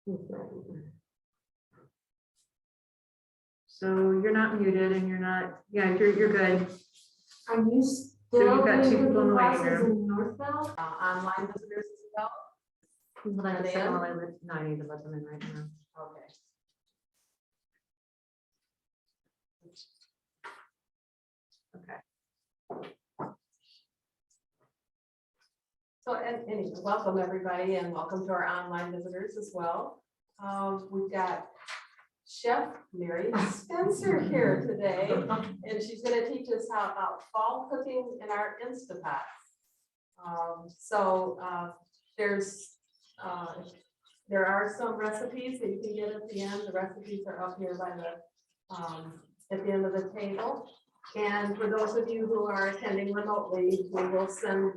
So you're not muted and you're not, yeah, you're good. Are you still you've got two doing people in the waiting classes room. in Northville? Online visitors as well? But I Are they said, in? well, no, I need to let them in right now. Okay. Okay. So, and anyway, welcome everybody and welcome to our online visitors as well. We've got Chef Mary Spencer here today, and she's going to teach us how about fall cooking in our Instapot. There are some recipes that you can get at the end. The recipes are up here by the at the end of the table. And for those of you who are attending remotely, we will send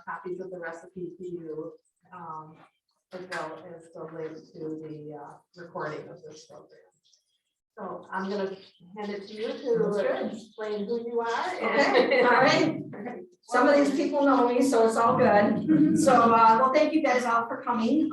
copies of the recipe to you, as well as the link to the recording of this program. So I'm going to hand it to you to explain who you are. Okay, all right. Some of these people know me, so it's all good. So, well, thank you guys all for coming.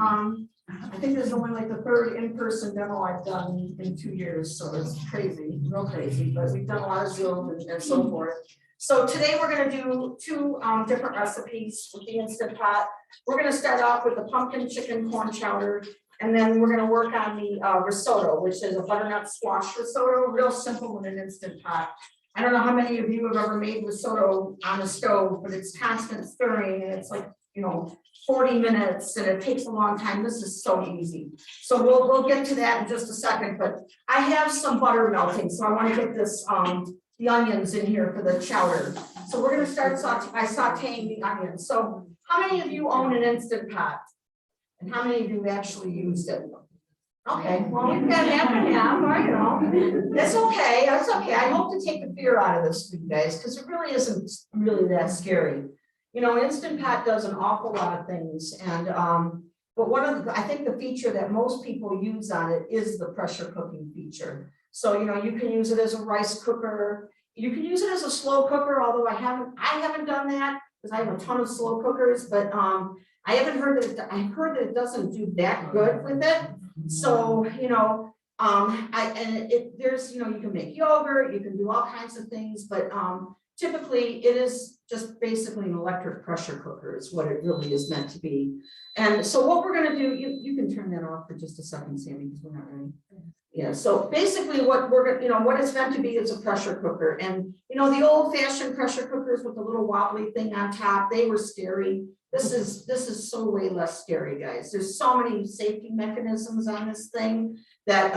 I think this is only like the third in-person demo I've done in 2 years, so it's crazy, real crazy, but we've done a lot of Zoom and so forth. So today we're gonna do two different recipes with the Instant Pot. We're gonna start off with the pumpkin chicken corn chowder, and then we're gonna work on the risotto, which is a butternut squash risotto, real simple in an Instant Pot. I don't know how many of you have ever made risotto on the stove, but it's constant stirring and it's like, 40 minutes and it takes a long time. This is so easy. So we'll get to that in just a second, but I have some butter melting. So I want to get this, the onions in here for the chowder. So we're going to start by sauteing the onions. So how many of you own an Instant Pot? And how many of you actually used it? Okay, well, we've got half and half, It's okay, that's okay. I hope to take the fear out of this for you guys, because it really isn't really that scary. Instant Pot does an awful lot of things, and but one of the, I think the feature that most people use on it is the pressure cooking feature. So you can use it as a rice cooker, you can use it as a slow cooker, although I haven't done that because I have a ton of slow cookers, but I haven't heard that I've heard that it doesn't do that good with it. So there's you can make yogurt, you can do all kinds of things, but typically it is just basically an electric pressure cooker is what it really is meant to be. And so what we're going to do, you can turn that off for just a second, Sammy, because we're not ready. Yeah, so basically what we're going to, what it's meant to be is a pressure cooker. And the old fashioned pressure cookers with the little wobbly thing on top, they were scary. This is so way less scary, guys. There's so many safety mechanisms on this thing that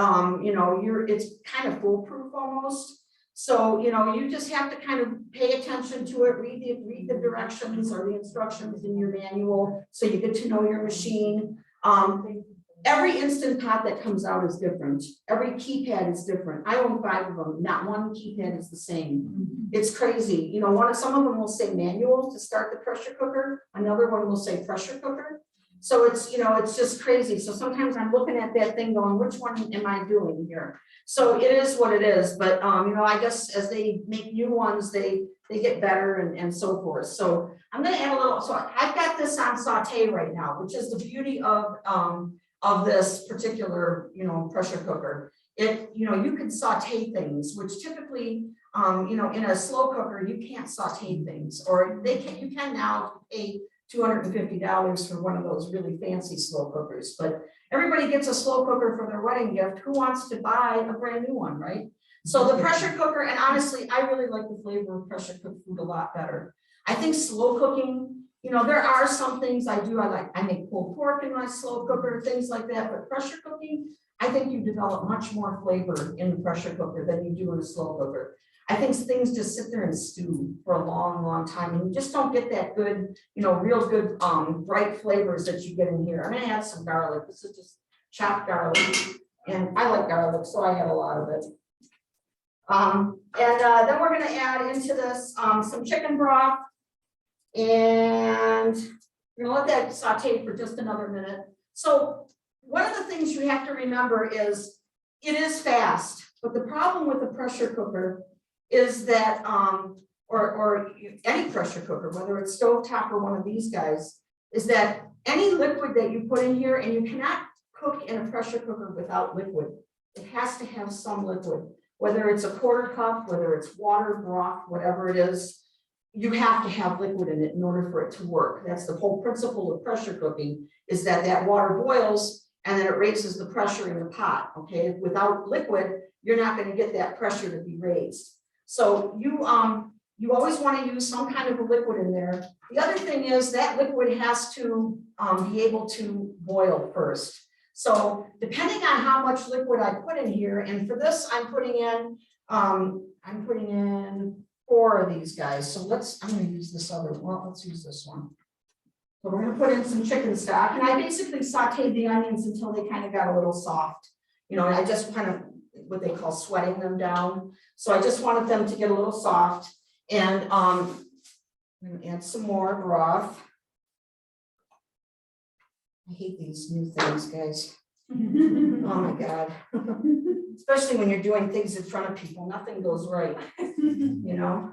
it's kind of foolproof almost. So, you just have to kind of pay attention to it, read the directions or the instructions in your manual so you get to know your machine. Every Instant Pot that comes out is different. Every keypad is different. I own 5 of them. Not one keypad is the same. It's crazy. Some of them will say manual to start the pressure cooker. Another one will say pressure cooker. So it's just crazy. So sometimes I'm looking at that thing going, which one am I doing here? So it is what it is. But I guess as they make new ones, they get better and so forth. So I'm going to add a little. So I've got this on saute right now, which is the beauty of this particular pressure cooker. You can saute things, which typically in a slow cooker you can't saute things, or you can now pay $250 for one of those really fancy slow cookers. But everybody gets a slow cooker for their wedding gift. Who wants to buy a brand new one, right? So the pressure cooker, and honestly, I really like the flavor of pressure cooked food a lot better. I think slow cooking, there are some things I do. I make pulled pork in my slow cooker, things like that. But pressure cooking, I think you develop much more flavor in the pressure cooker than you do in a slow cooker. I think things just sit there and stew for a long, long time, and you just don't get that good, real good, bright flavors that you get in here. I'm gonna add some garlic. This is just chopped garlic, and I like garlic, so I add a lot of it. Then we're gonna add into this some chicken broth, and we're gonna let that saute for just another minute. So one of the things you have to remember is it is fast, but the problem with the pressure cooker is that, or any pressure cooker, whether it's stovetop or one of these guys, is that any liquid that you put in here, and you cannot cook in a pressure cooker without liquid. It has to have some liquid, whether it's a quarter cup, whether it's water, broth, whatever it is. You have to have liquid in it in order for it to work. That's the whole principle of pressure cooking, is that that water boils and then it raises the pressure in the pot, okay? Without liquid, you're not gonna get that pressure to be raised. So you always wanna use some kind of a liquid in there. The other thing is that liquid has to be able to boil first. So depending on how much liquid I put in here, and for this, I'm putting in 4 of these guys. So I'm gonna use this other one. Let's use this one. So we're gonna put in some chicken stock, and I basically sauteed the onions until they kind of got a little soft. You know, I just kind of what they call sweating them down. So I just wanted them to get a little soft, and I'm gonna add some more broth. I hate these new things, guys. Oh my God. Especially when you're doing things in front of people, nothing goes right, you know?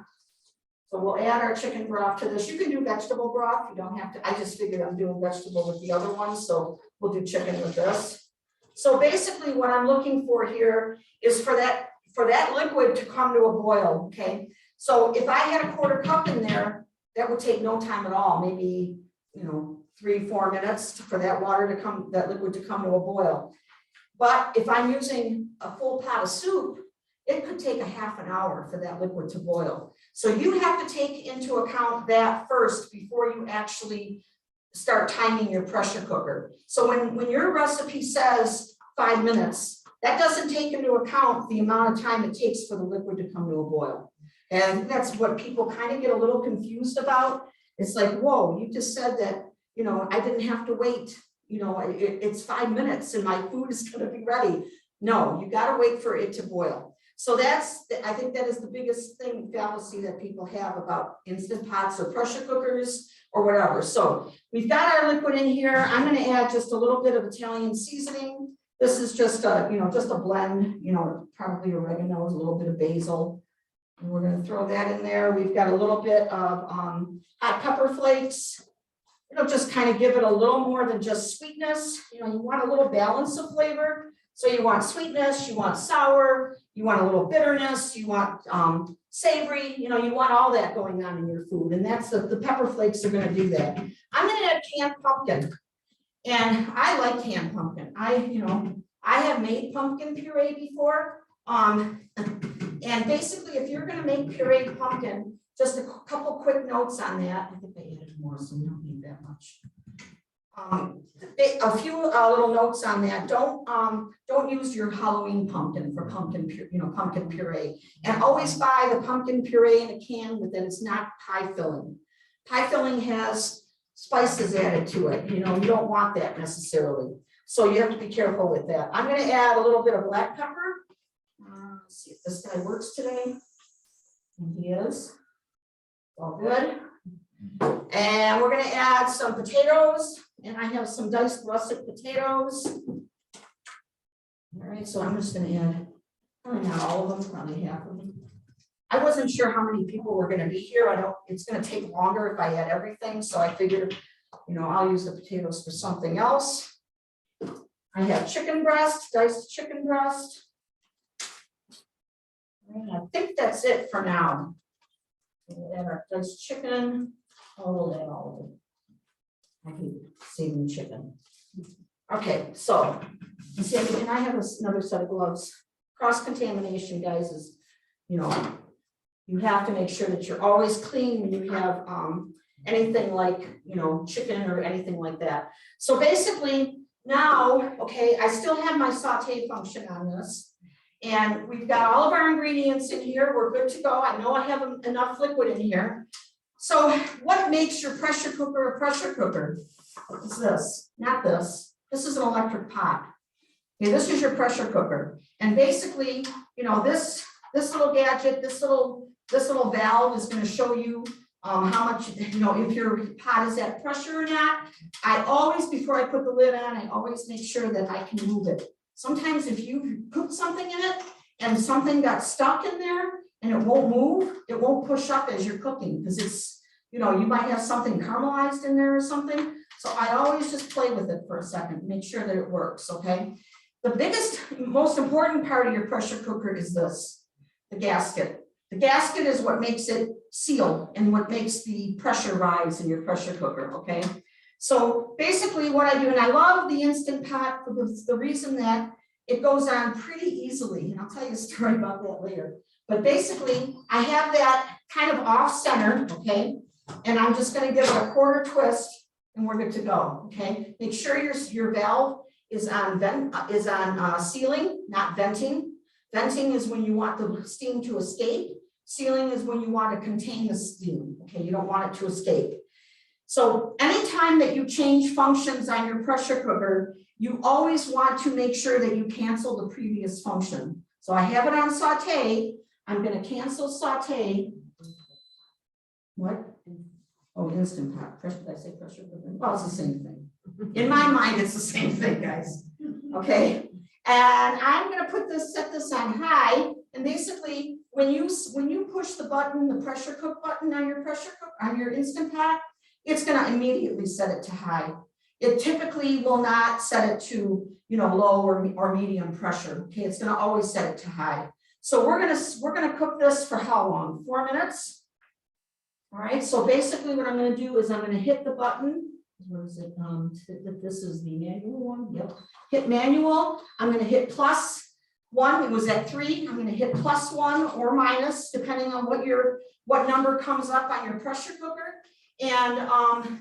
So we'll add our chicken broth to this. You can do vegetable broth, you don't have to. I just figured I'm doing vegetable with the other one, so we'll do chicken with this. So basically what I'm looking for here is for that liquid to come to a boil, okay? So if I had a quarter cup in there, that would take no time at all, maybe, 3-4 minutes for that liquid to come to a boil. But if I'm using a full pot of soup, it could take a half an hour for that liquid to boil. So you have to take into account that first before you actually start timing your pressure cooker. So when your recipe says 5 minutes, that doesn't take into account the amount of time it takes for the liquid to come to a boil. And that's what people kind of get a little confused about. It's like, whoa, you just said that, I didn't have to wait, it's 5 minutes and my food is going to be ready. No, you got to wait for it to boil. So I think that is the biggest fallacy that people have about Instant Pots or pressure cookers or whatever. So we've got our liquid in here. I'm going to add just a little bit of Italian seasoning. This is just a blend, probably oregano, a little bit of basil. And we're going to throw that in there. We've got a little bit of hot pepper flakes. It'll just kind of give it a little more than just sweetness. You want a little balance of flavor. So you want sweetness, you want sour, you want a little bitterness, you want savory, you want all that going on in your food. And that's the pepper flakes are going to do that. I'm going to add canned pumpkin. And I like canned pumpkin. I have made pumpkin puree before. And basically, if you're going to make pureed pumpkin, just a couple quick notes on that. I think I added more, so we don't need that much. A few little notes on that. Don't use your Halloween pumpkin for pumpkin puree. And always buy the pumpkin puree in a can, but then it's not pie filling. Pie filling has spices added to it. You don't want that necessarily. So you have to be careful with that. I'm going to add a little bit of black pepper. Let's see if this guy works today. And he is. All good. And we're going to add some potatoes. And I have some diced russet potatoes. All right, so I'm just going to add probably not all of them, probably half of them. I wasn't sure how many people were going to be here. It's going to take longer if I add everything. So I figured, I'll use the potatoes for something else. I have chicken breast, diced chicken breast. And I think that's it for now. We'll add our diced chicken. We'll add all of it. I hate saving chicken. Okay, so see, and I have another set of gloves. Cross-contamination, guys, is, you have to make sure that you're always clean when you have anything like, chicken or anything like that. So basically now, okay, I still have my saute function on this. And we've got all of our ingredients in here. We're good to go. I know I have enough liquid in here. So what makes your pressure cooker a pressure cooker? It's this, not this. This is an electric pot. Okay, this is your pressure cooker. And basically, this little gadget, this little valve is going to show you how much, if your pot is at pressure or not. I always, before I put the lid on, I always make sure that I can move it. Sometimes if you put something in it and something got stuck in there and it won't move, it won't push up as you're cooking because it's, you might have something caramelized in there or something. So I always just play with it for a second, make sure that it works, okay? The biggest, most important part of your pressure cooker is this, the gasket. The gasket is what makes it seal and what makes the pressure rise in your pressure cooker, okay? So basically what I do, and I love the Instant Pot for the reason that it goes on pretty easily, and I'll tell you a story about that later. But basically, I have that kind of off center, okay? And I'm just gonna give it a quarter twist and we're good to go, okay? Make sure your valve is on sealing, not venting. Venting is when you want the steam to escape. Sealing is when you want to contain the steam, okay? You don't want it to escape. So anytime that you change functions on your pressure cooker, you always want to make sure that you cancel the previous function. So I have it on saute. I'm going to cancel saute. What? Oh, Instant Pot. Did I say pressure cooker? Well, it's the same thing. In my mind, it's the same thing, guys. Okay. And I'm going to set this on high. And basically, when you push the button, the pressure cook button on your Instant Pot, it's going to immediately set it to high. It typically will not set it to, low or medium pressure. Okay, it's going to always set it to high. So we're going to cook this for how long? 4 minutes. All right. So basically, what I'm going to do is I'm going to hit the button. What is it? This is the manual one. Yep. Hit manual. I'm going to hit +1. It was at 3. I'm going to hit +1 or minus, depending on what number comes up on your pressure cooker. And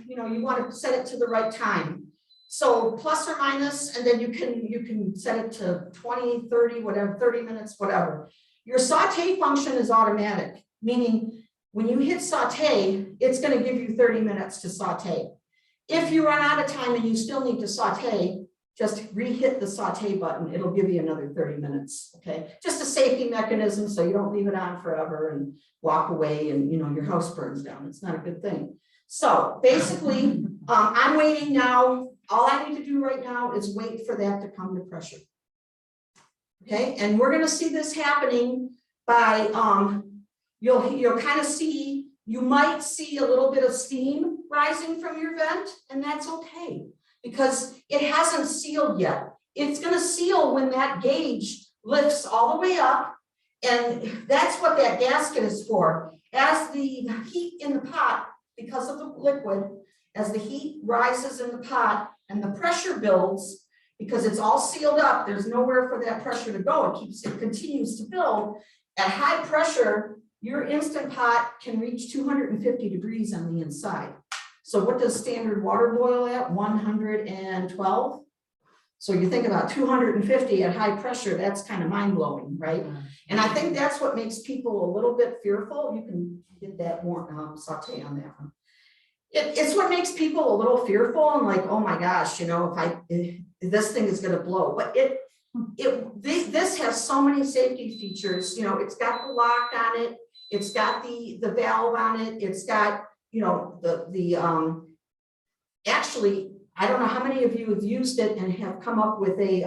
you want to set it to the right time. So plus or minus, and then you can set it to 20, 30, whatever, 30 minutes, whatever. Your saute function is automatic, meaning when you hit saute, it's going to give you 30 minutes to saute. If you run out of time and you still need to saute, just re-hit the saute button. It'll give you another 30 minutes, okay? Just a safety mechanism so you don't leave it on forever and walk away and your house burns down. It's not a good thing. So basically, I'm waiting now. All I need to do right now is wait for that to come to pressure. Okay, and we're going to see this happening by, you'll kind of see, you might see a little bit of steam rising from your vent, and that's okay because it hasn't sealed yet. It's going to seal when that gauge lifts all the way up, and that's what that gasket is for. As the heat in the pot, because of the liquid, as the heat rises in the pot and the pressure builds, because it's all sealed up, there's nowhere for that pressure to go. It continues to build. At high pressure, your Instant Pot can reach 250 degrees on the inside. So what does standard water boil at? 112. So you think about 250 at high pressure, that's kind of mind-blowing, right? And I think that's what makes people a little bit fearful. You can get that more saute on that one. It's what makes people a little fearful and like, oh my gosh, if this thing is going to blow. But this has so many safety features. It's got the lock on it. It's got the valve on it. It's got actually, I don't know how many of you have used it and have come up with a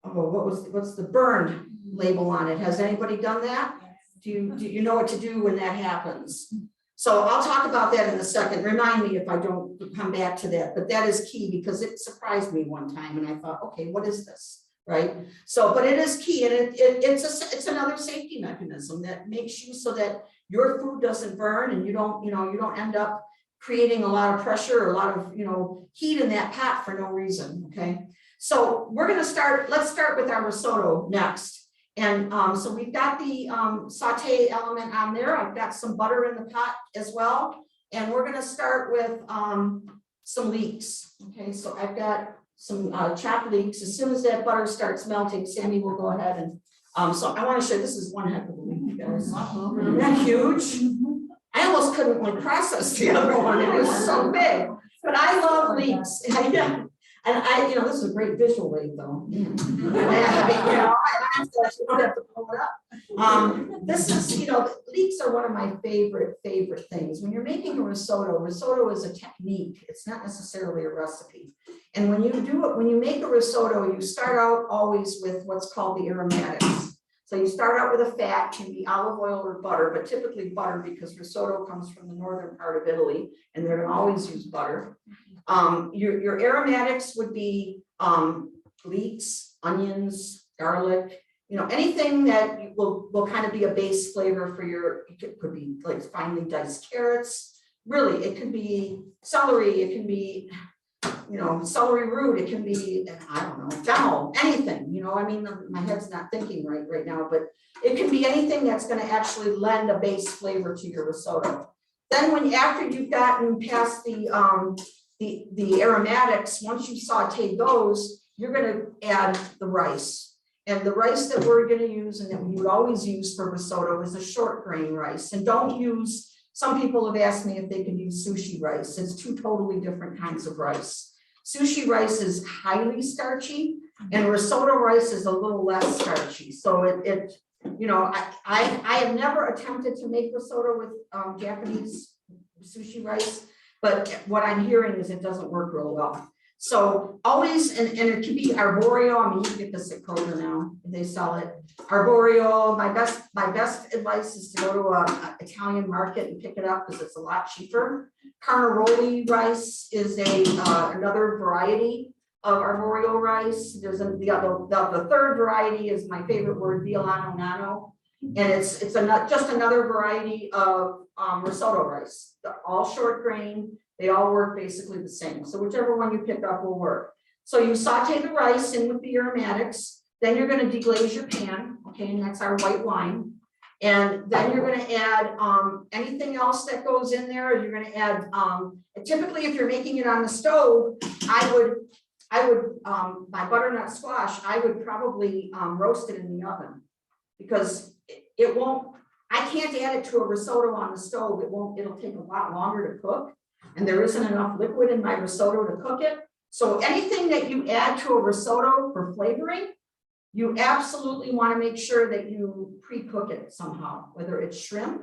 what's the burned label on it? Has anybody done that? Do you know what to do when that happens? So I'll talk about that in a second. Remind me if I don't come back to that, but that is key because it surprised me one time and I thought, okay, what is this, right? So, but it is key, and it's another safety mechanism that makes you so that your food doesn't burn and you don't end up creating a lot of pressure or a lot of heat in that pot for no reason. Okay, so let's start with our risotto next. And so we've got the saute element on there. I've got some butter in the pot as well. And we're going to start with some leeks. Okay, so I've got some chopped leeks. As soon as that butter starts melting, Sammy will go ahead and so I want to show you, this is one heck of a leek, guys. Isn't that huge? I almost couldn't process the other one. It was so big. But I love leeks. And this is a great visual aid though. You don't have to pull it up. This is, leeks are one of my favorite things. When you're making a risotto is a technique. It's not necessarily a recipe. And when you make a risotto, you start out always with what's called the aromatics. So you start out with a fat, can be olive oil or butter, but typically butter because risotto comes from the northern part of Italy and they're gonna always use butter. Your aromatics would be leeks, onions, garlic, you know, anything that will kind of be a base flavor for your, it could be like finely diced carrots. Really, it could be celery, it can be, you know, celery root, it can be, I don't know, fennel, anything, you know, I mean, my head's not thinking right now, but it can be anything that's gonna actually lend a base flavor to your risotto. Then after you've gotten past the aromatics, once you saute those, you're gonna add the rice. And the rice that we're gonna use and that we would always use for risotto is a short grain rice. And don't use, some people have asked me if they can use sushi rice. It's two totally different kinds of rice. Sushi rice is highly starchy and risotto rice is a little less starchy. So it you know, I have never attempted to make risotto with Japanese sushi rice, but what I'm hearing is it doesn't work real well. So always, and it can be arborio. I mean, you can get this at Kroger now, they sell it. Arborio, my best advice is to go to an Italian market and pick it up because it's a lot cheaper. Carnaroli rice is another variety of arborio rice. There's the third variety is my favorite word, Violano Nano. And it's just another variety of risotto rice. They're all short grain. They all work basically the same. So whichever one you pick up will work. So you saute the rice in with the aromatics. Then you're going to deglaze your pan. Okay, and that's our white wine. And then you're going to add anything else that goes in there. You're going to add, typically if you're making it on the stove, I would my butternut squash, I would probably roast it in the oven because it won't, I can't add it to a risotto on the stove. It'll take a lot longer to cook. And there isn't enough liquid in my risotto to cook it. So anything that you add to a risotto for flavoring, you absolutely want to make sure that you pre-cook it somehow, whether it's shrimp,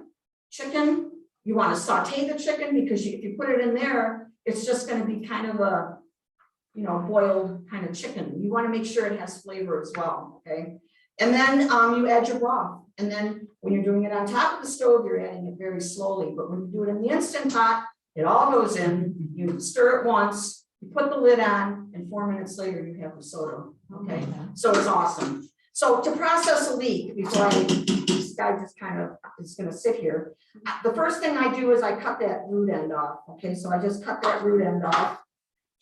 chicken, you want to saute the chicken because if you put it in there, it's just going to be kind of a, you know, boiled kind of chicken. You want to make sure it has flavor as well, okay? And then you add your broth. And then when you're doing it on top of the stove, you're adding it very slowly. But when you do it in the Instant Pot, it all goes in, you stir it once, you put the lid on, and 4 minutes later you have risotto, okay? So it's awesome. So to process a leek, before this guy just kind of is gonna sit here, the first thing I do is I cut that root end off, okay? So I just cut that root end off.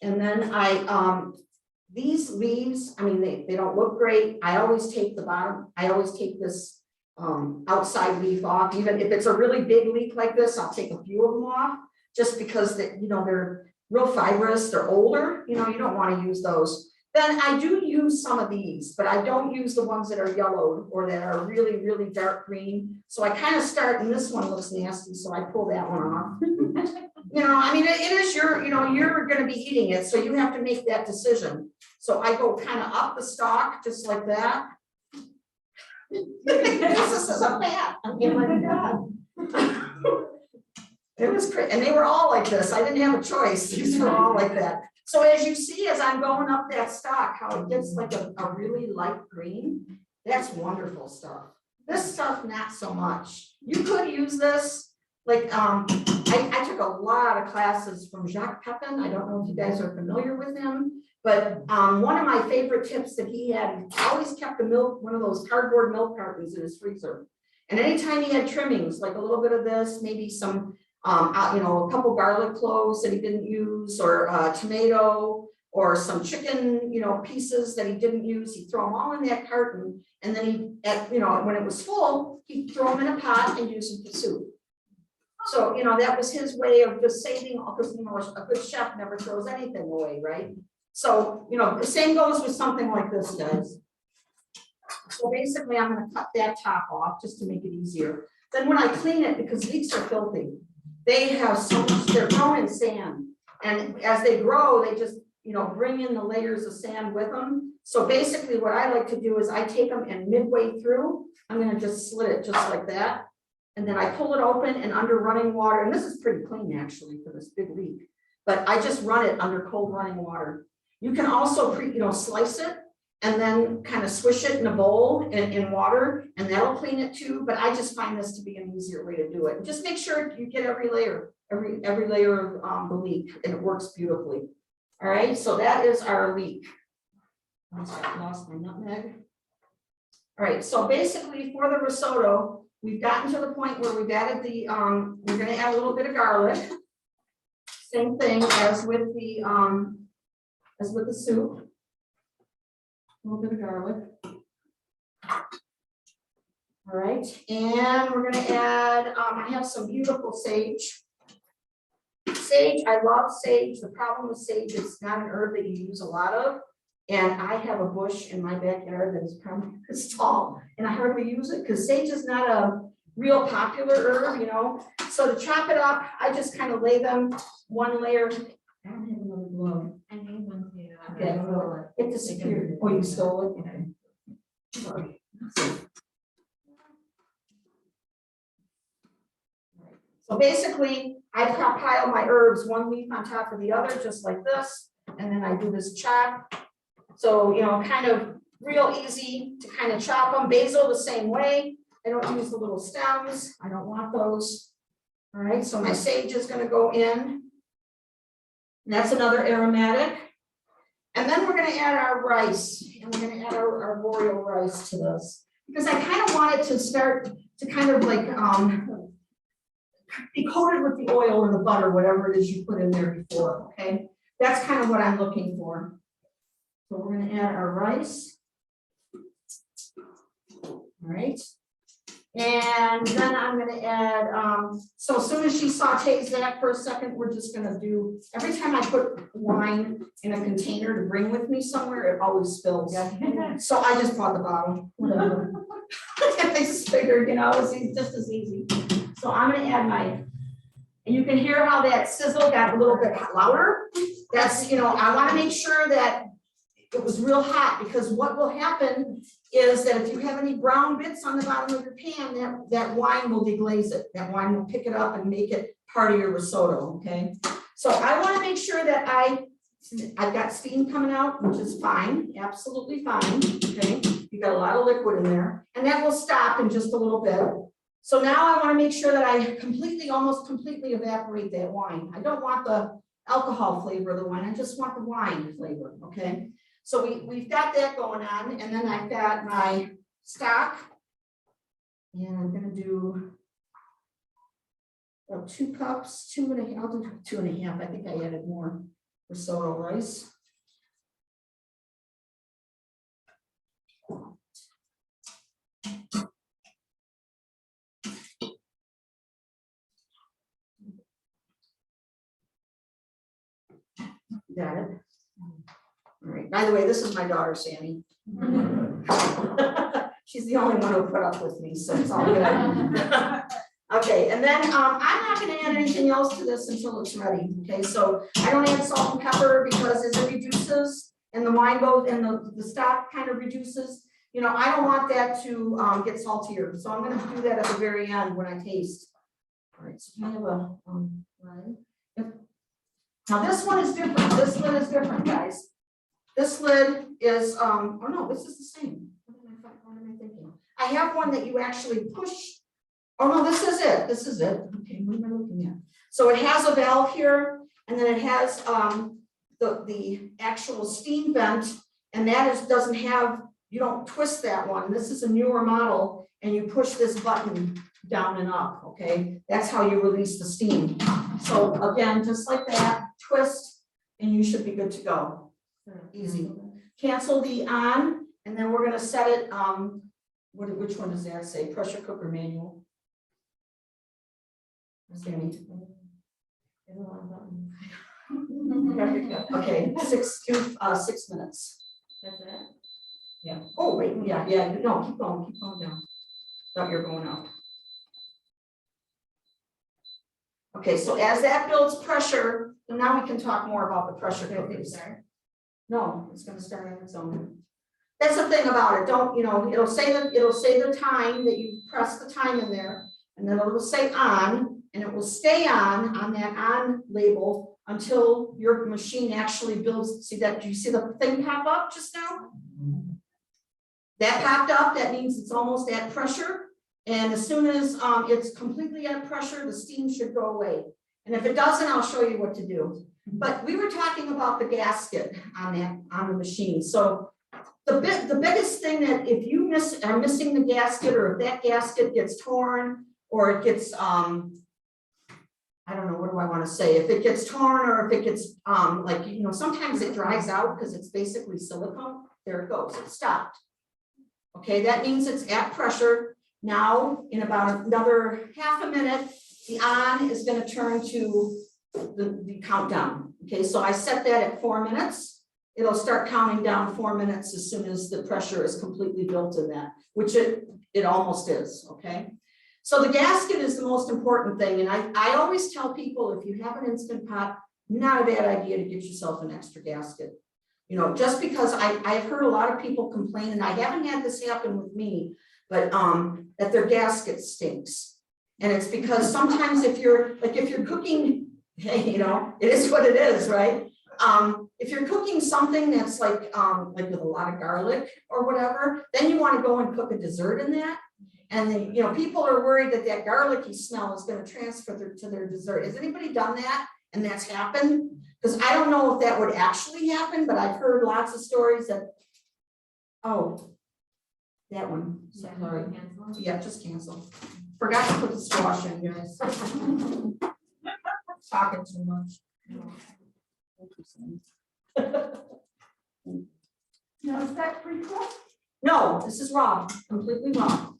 And then these leaves, I mean, they don't look great. I always take the bottom, I always take this outside leaf off. Even if it's a really big leek like this, I'll take a few of them off. Just because that, you know, they're real fibrous, they're older, you know, you don't want to use those. Then I do use some of these, but I don't use the ones that are yellowed or that are really, really dark green. So I kind of start, and this one looks nasty, so I pull that one off. You know, I mean, it is your, you know, you're going to be eating it, so you have to make that decision. So I go kind of up the stalk, just like that. This is a bat. Oh my God. It was crazy, and they were all like this. I didn't have a choice. These were all like that. So as you see, as I'm going up that stalk, how it gets like a really light green, that's wonderful stuff. This stuff, not so much. You could use this, like, I took a lot of classes from Jacques Pepin. I don't know if you guys are familiar with him, but one of my favorite tips that he had, he always kept one of those cardboard milk cartons in his freezer. And anytime he had trimmings, like a little bit of this, maybe some you know, a couple garlic cloves that he didn't use, or tomato, or some chicken, you know, pieces that he didn't use, he'd throw them all in that carton, and then you know, when it was full, he'd throw them in a pot and use them for soup. So, you know, that was his way of just saving, because, you know, a good chef never throws anything away, right? So, you know, the same goes with something like this, guys. So basically, I'm going to cut that top off just to make it easier. Then when I clean it, because leeks are filthy, they have so much, they're grown in sand. And as they grow, they just, you know, bring in the layers of sand with them. So basically what I like to do is I take them and midway through, I'm going to just slit it just like that. And then I pull it open and under running water. And this is pretty clean actually for this big leek, but I just run it under cold running water. You can also slice it and then kind of swish it in a bowl in water, and that'll clean it too, but I just find this to be an easier way to do it. Just make sure you get every layer of the leek, and it works beautifully. All right, so that is our leek. I lost my nutmeg. All right, so basically for the risotto, we've gotten to the point where we've added the, we're gonna add a little bit of garlic. Same thing as with the soup. A little bit of garlic. All right, and we're gonna add, I have some beautiful sage. Sage, I love sage. The problem with sage, it's not an herb that you use a lot of. And I have a bush in my backyard that is probably this tall, and I hardly use it because sage is not a real popular herb, you know. So to chop it up, I just kind of lay them one layer. I don't have another glove. I need one too. Okay, well, it disappeared. Oh, you stole it? Okay. Sorry. So basically, I pile my herbs one leaf on top of the other, just like this, and then I do this chop. So, you know, kind of real easy to kind of chop them. Basil the same way. I don't use the little stems. I don't want those. All right, so my sage is going to go in. And that's another aromatic. And then we're going to add our rice, and we're going to add our boreal rice to this, because I kind of want it to start to kind of like be coated with the oil or the butter, whatever it is you put in there before. Okay, that's kind of what I'm looking for. So we're going to add our rice. All right. And then I'm going to add, so as soon as she sautés that for a second, we're just going to do, every time I put wine in a container to bring with me somewhere, it always spills. So I just brought the bottle, whatever. I just figured, you know, it's just as easy. So I'm going to add my, and you can hear how that sizzle got a little bit louder. That's, you know, I want to make sure that it was real hot, because what will happen is that if you have any brown bits on the bottom of your pan, that wine will deglaze it. That wine will pick it up and make it part of your risotto, okay? So I want to make sure that I've got steam coming out, which is fine, absolutely fine, okay? You got a lot of liquid in there, and that will stop in just a little bit. So now I want to make sure that I almost completely evaporate that wine. I don't want the alcohol flavor of the wine, I just want the wine flavor, okay? So we've got that going on, and then I've got my stock, and I'm gonna do about 2 cups, 2.5, I'll do 2.5, I think I added more risotto rice. Got it. All right, by the way, this is my daughter, Sammy. She's the only one who put up with me, so it's all good. Okay, and then I'm not gonna add anything else to this until it's ready, okay? So I don't add salt and pepper because as it reduces and the wine goes and the stock kind of reduces, you know, I don't want that to get saltier. So I'm gonna do that at the very end when I taste. All right, so kind of a, now this one is different. This lid is different, guys. This lid is, oh no, this is the same. What am I thinking? I have one that you actually push. Oh no, this is it. This is it. Okay, what am I looking at? So it has a valve here, and then it has the actual steam vent, and that doesn't have, you don't twist that one. This is a newer model, and you push this button down and up, okay? That's how you release the steam. So again, just like that, twist, and you should be good to go. Easy. Cancel the on, and then we're gonna set it, which one does that say? Pressure cooker manual. Sammy. Okay, 6 minutes. That's it? Yeah. Oh, wait, yeah, no, keep going down. Thought you were going up. Okay, so as that builds pressure, and now we can talk more about the pressure cookers. No, it's gonna start on its own. That's the thing about it. Don't, you know, it'll say the time that you press the time in there, and then it'll say on, and it will stay on that on label until your machine actually builds. See that? Do you see the thing pop up just now? That popped up, that means it's almost at pressure. And as soon as it's completely at pressure, the steam should go away. And if it doesn't, I'll show you what to do. But we were talking about the gasket on the machine. So the biggest thing that if you are missing the gasket, or if that gasket gets torn, or it gets I don't know, what do I want to say? If it gets torn, or if it gets like, you know, sometimes it dries out because it's basically silicone. There it goes, it stopped. Okay, that means it's at pressure. Now, in about another half a minute, the on is going to turn to the countdown. Okay, so I set that at 4 minutes. It'll start counting down 4 minutes as soon as the pressure is completely built in that, which it almost is. Okay, so the gasket is the most important thing. And I always tell people, if you have an Instant Pot, not a bad idea to get yourself an extra gasket. You know, just because I've heard a lot of people complain, and I haven't had this happen with me, but that their gasket stinks. And it's because sometimes if you're cooking, hey, you know, it is what it is, right? If you're cooking something that's like with a lot of garlic or whatever, then you want to go and cook a dessert in that. And then, you know, people are worried that that garlicky smell is going to transfer to their dessert. Has anybody done that? And that's happened? Because I don't know if that would actually happen, but I've heard lots of stories that, oh, that one, sorry. Yeah, just cancel. Forgot to put the squash in, guys. Talking too much. Now, is that pre-cooked? No, this is raw, completely raw.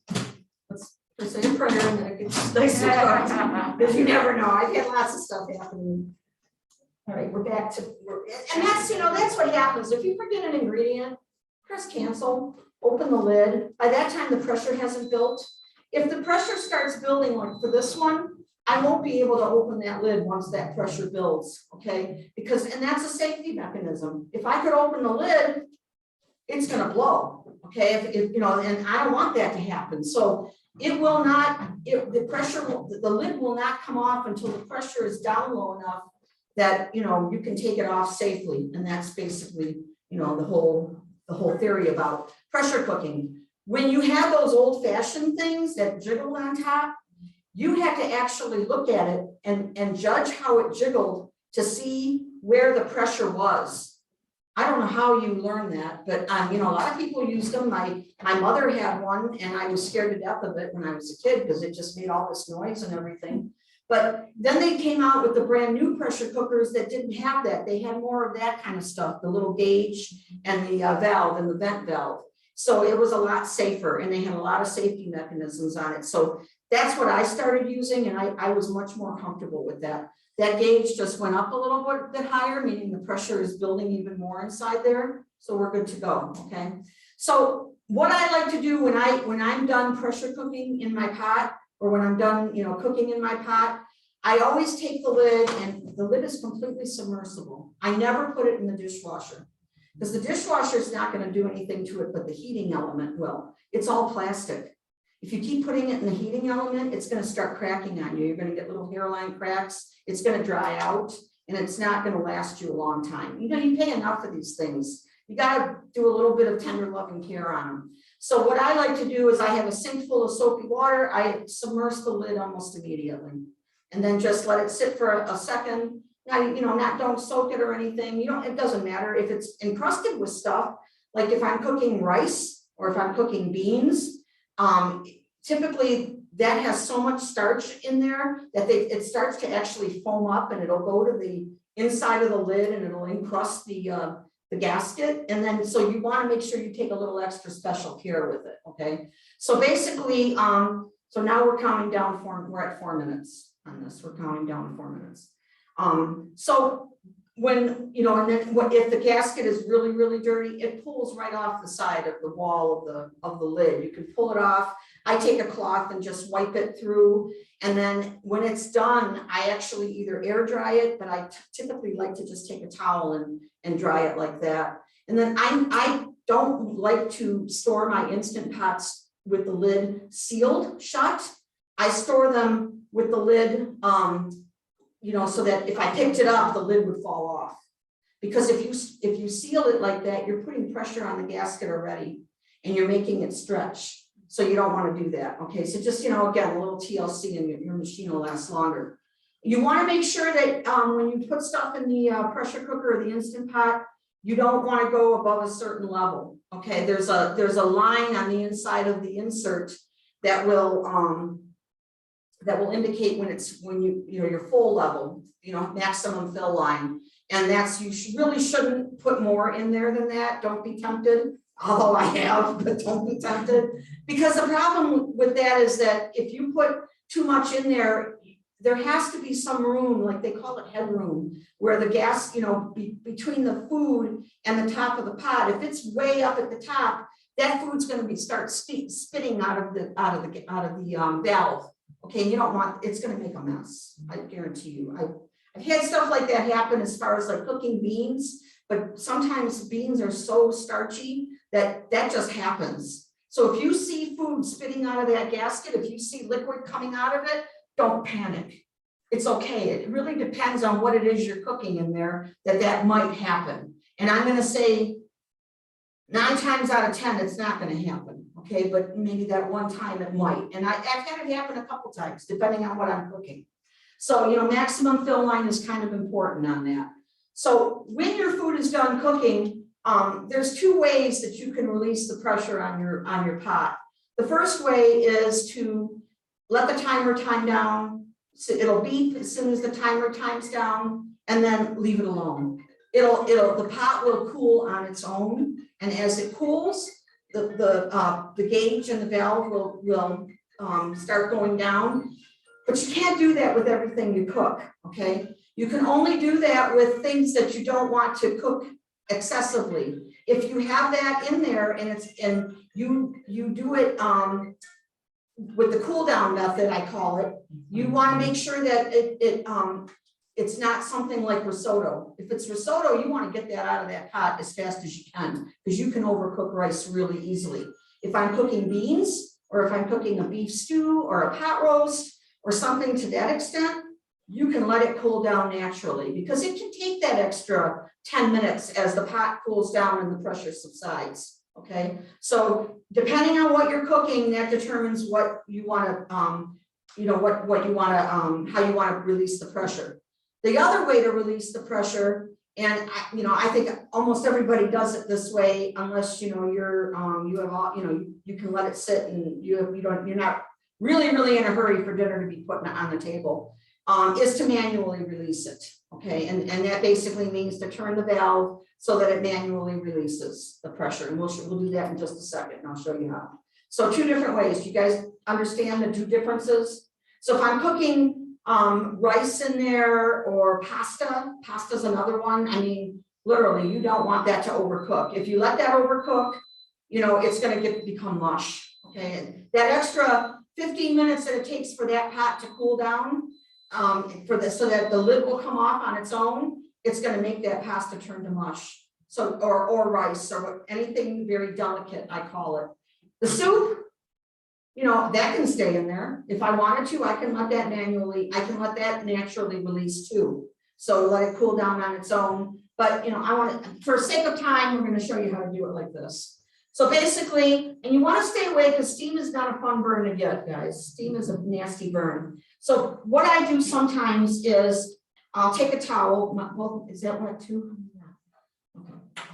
Let's say a prayer and then it gets nice and cooked. Because you never know. I've had lots of stuff happening. All right, we're back to, and that's, you know, that's what happens. If you forget an ingredient, press cancel, open the lid. By that time, the pressure hasn't built. If the pressure starts building, like for this one, I won't be able to open that lid once that pressure builds, okay? Because, and that's a safety mechanism. If I could open the lid, it's gonna blow, okay? If you know, and I don't want that to happen. So it will not, the lid will not come off until the pressure is down low enough that, you know, you can take it off safely. And that's basically, you know, the whole theory about pressure cooking. When you have those old-fashioned things that jiggle on top, you have to actually look at it and judge how it jiggled to see where the pressure was. I don't know how you learn that, but you know, a lot of people use them. My mother had one, and I was scared to death of it when I was a kid because it just made all this noise and everything. But then they came out with the brand new pressure cookers that didn't have that. They had more of that kind of stuff, the little gauge and the valve and the vent valve. So it was a lot safer, and they had a lot of safety mechanisms on it. So that's what I started using, and I was much more comfortable with that. That gauge just went up a little bit higher, meaning the pressure is building even more inside there. So we're good to go, okay? So what I like to do when I'm done pressure cooking in my pot, or when I'm done, you know, cooking in my pot, I always take the lid, and the lid is completely submersible. I never put it in the dishwasher because the dishwasher is not going to do anything to it, but the heating element will. It's all plastic. If you keep putting it in the heating element, it's going to start cracking on you. You're going to get little hairline cracks. It's going to dry out, and it's not going to last you a long time. You know, you pay enough for these things. You got to do a little bit of tender loving care on them. So what I like to do is I have a sink full of soapy water. I submerge the lid almost immediately, and then just let it sit for a second. Now, you know, don't soak it or anything. You know, it doesn't matter if it's encrusted with stuff. Like if I'm cooking rice or if I'm cooking beans, typically that has so much starch in there that it starts to actually foam up, and it'll go to the inside of the lid and it'll encrust the gasket. And then, so you want to make sure you take a little extra special care with it. Okay. So basically, so now we're counting down we're at 4 minutes on this. We're counting down 4 minutes. So when, you know, and then if the gasket is really, really dirty, it pulls right off the side of the wall of the lid. You can pull it off. I take a cloth and just wipe it through. And then when it's done, I actually either air dry it, but I typically like to just take a towel and dry it like that. And then I don't like to store my Instant Pots with the lid sealed shut. I store them with the lid, you know, so that if I picked it up, the lid would fall off. Because if you seal it like that, you're putting pressure on the gasket already and you're making it stretch. So you don't want to do that. Okay, so just, you know, again, a little TLC and your machine will last longer. You want to make sure that when you put stuff in the pressure cooker or the Instant Pot, you don't want to go above a certain level. Okay, there's a line on the inside of the insert that will indicate when you know your full level, you know, maximum fill line. And that's, really shouldn't put more in there than that. Don't be tempted. Although I have, but don't be tempted. Because the problem with that is that if you put too much in there, there has to be some room, like they call it headroom, where the gas, you know, between the food and the top of the pot. If it's way up at the top, that food's going to start spitting out of the valve. Okay, and you don't want, it's going to make a mess. I guarantee you. I've had stuff like that happen as far as like cooking beans, but sometimes beans are so starchy that just happens. So if you see food spitting out of that gasket, if you see liquid coming out of it, don't panic. It's okay. It really depends on what it is you're cooking in there that might happen. And I'm going to say 9 times out of 10, it's not going to happen. Okay, but maybe that one time it might. And I've had it happen a couple times, depending on what I'm cooking. So, you know, maximum fill line is kind of important on that. So when your food is done cooking, there's 2 ways that you can release the pressure on your pot. The first way is to let the timer time down. So it'll beep as soon as the timer times down, and then leave it alone. The pot will cool on its own, and as it cools, the gauge and the valve will start going down. But you can't do that with everything you cook. Okay, you can only do that with things that you don't want to cook excessively. If you have that in there and you do it with the cool down method, I call it, you want to make sure that it's not something like risotto. If it's risotto, you want to get that out of that pot as fast as you can, because you can overcook rice really easily. If I'm cooking beans, or if I'm cooking a beef stew or a pot roast or something to that extent, you can let it cool down naturally, because it can take that extra 10 minutes as the pot cools down and the pressure subsides. Okay, so depending on what you're cooking, that determines what you want to, you know, what you want to, how you want to release the pressure. The other way to release the pressure, and I think almost everybody does it this way, unless you know you can let it sit and you're not really in a hurry for dinner to be putting it on the table, is to manually release it. Okay, and that basically means to turn the valve so that it manually releases the pressure. And we'll do that in just a second, and I'll show you how. So 2 different ways. Do you guys understand the 2 differences? So if I'm cooking rice in there, or pasta's another one. I mean, literally, you don't want that to overcook. If you let that overcook, you know, it's going to become mush. Okay, and that extra 15 minutes that it takes for that pot to cool down, so that the lid will come off on its own, it's going to make that pasta turn to mush. So, or rice, or anything very delicate, I call it. The soup, you know, that can stay in there. If I wanted to, I can let that naturally release too. So let it cool down on its own. But, you know, for sake of time, we're going to show you how to do it like this. So basically, and you want to stay away, because steam is not a fun burn to get, guys. Steam is a nasty burn. So what I do sometimes is I'll take a towel. Well, is that wet too? Okay.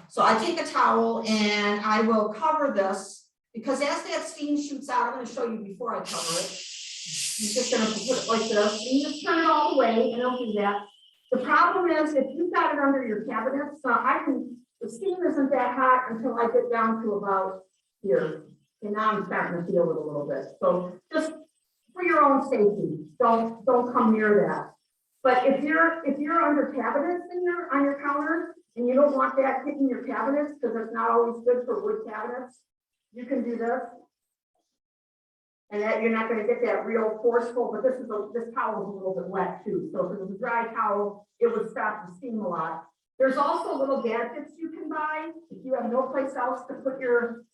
So I take a towel and I will cover this, because as that steam shoots out, I'm going to show you before I cover it. I'm just going to put it like this. And you just turn it all the way, and it'll do that. The problem is, if you've got it under your cabinet, the steam isn't that hot until I get down to about here. And now I'm starting to feel it a little bit. So just for your own safety, don't come near that. But if you're under cabinets on your counter, and you don't want that hitting your cabinets, because it's not always good for wood cabinets, you can do this. And that you're not going to get that real forceful, but this towel is a little bit wet too. So if it was a dry towel, it would stop the steam a lot. There's also little gadgets you can buy if you have no place else to put your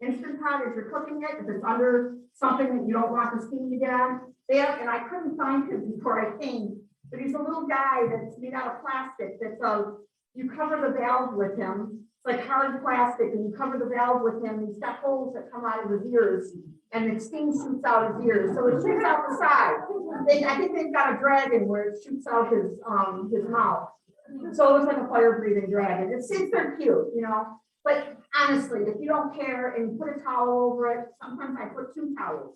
Instant Pot as you're cooking it. If it's under something that you don't want the steam to get on, and I couldn't find it before I came. but he's a little guy that's made out of plastic, that's you cover the valve with him. It's like hard plastic, and you cover the valve with him. He's got holes that come out of his ears, and the steam shoots out his ears, so it shoots out the side. I think they've got a dragon where it shoots out his mouth. So it looks like a fire-breathing dragon. They're cute, you know. But honestly, if you don't care and you put a towel over it, sometimes I put 2 towels,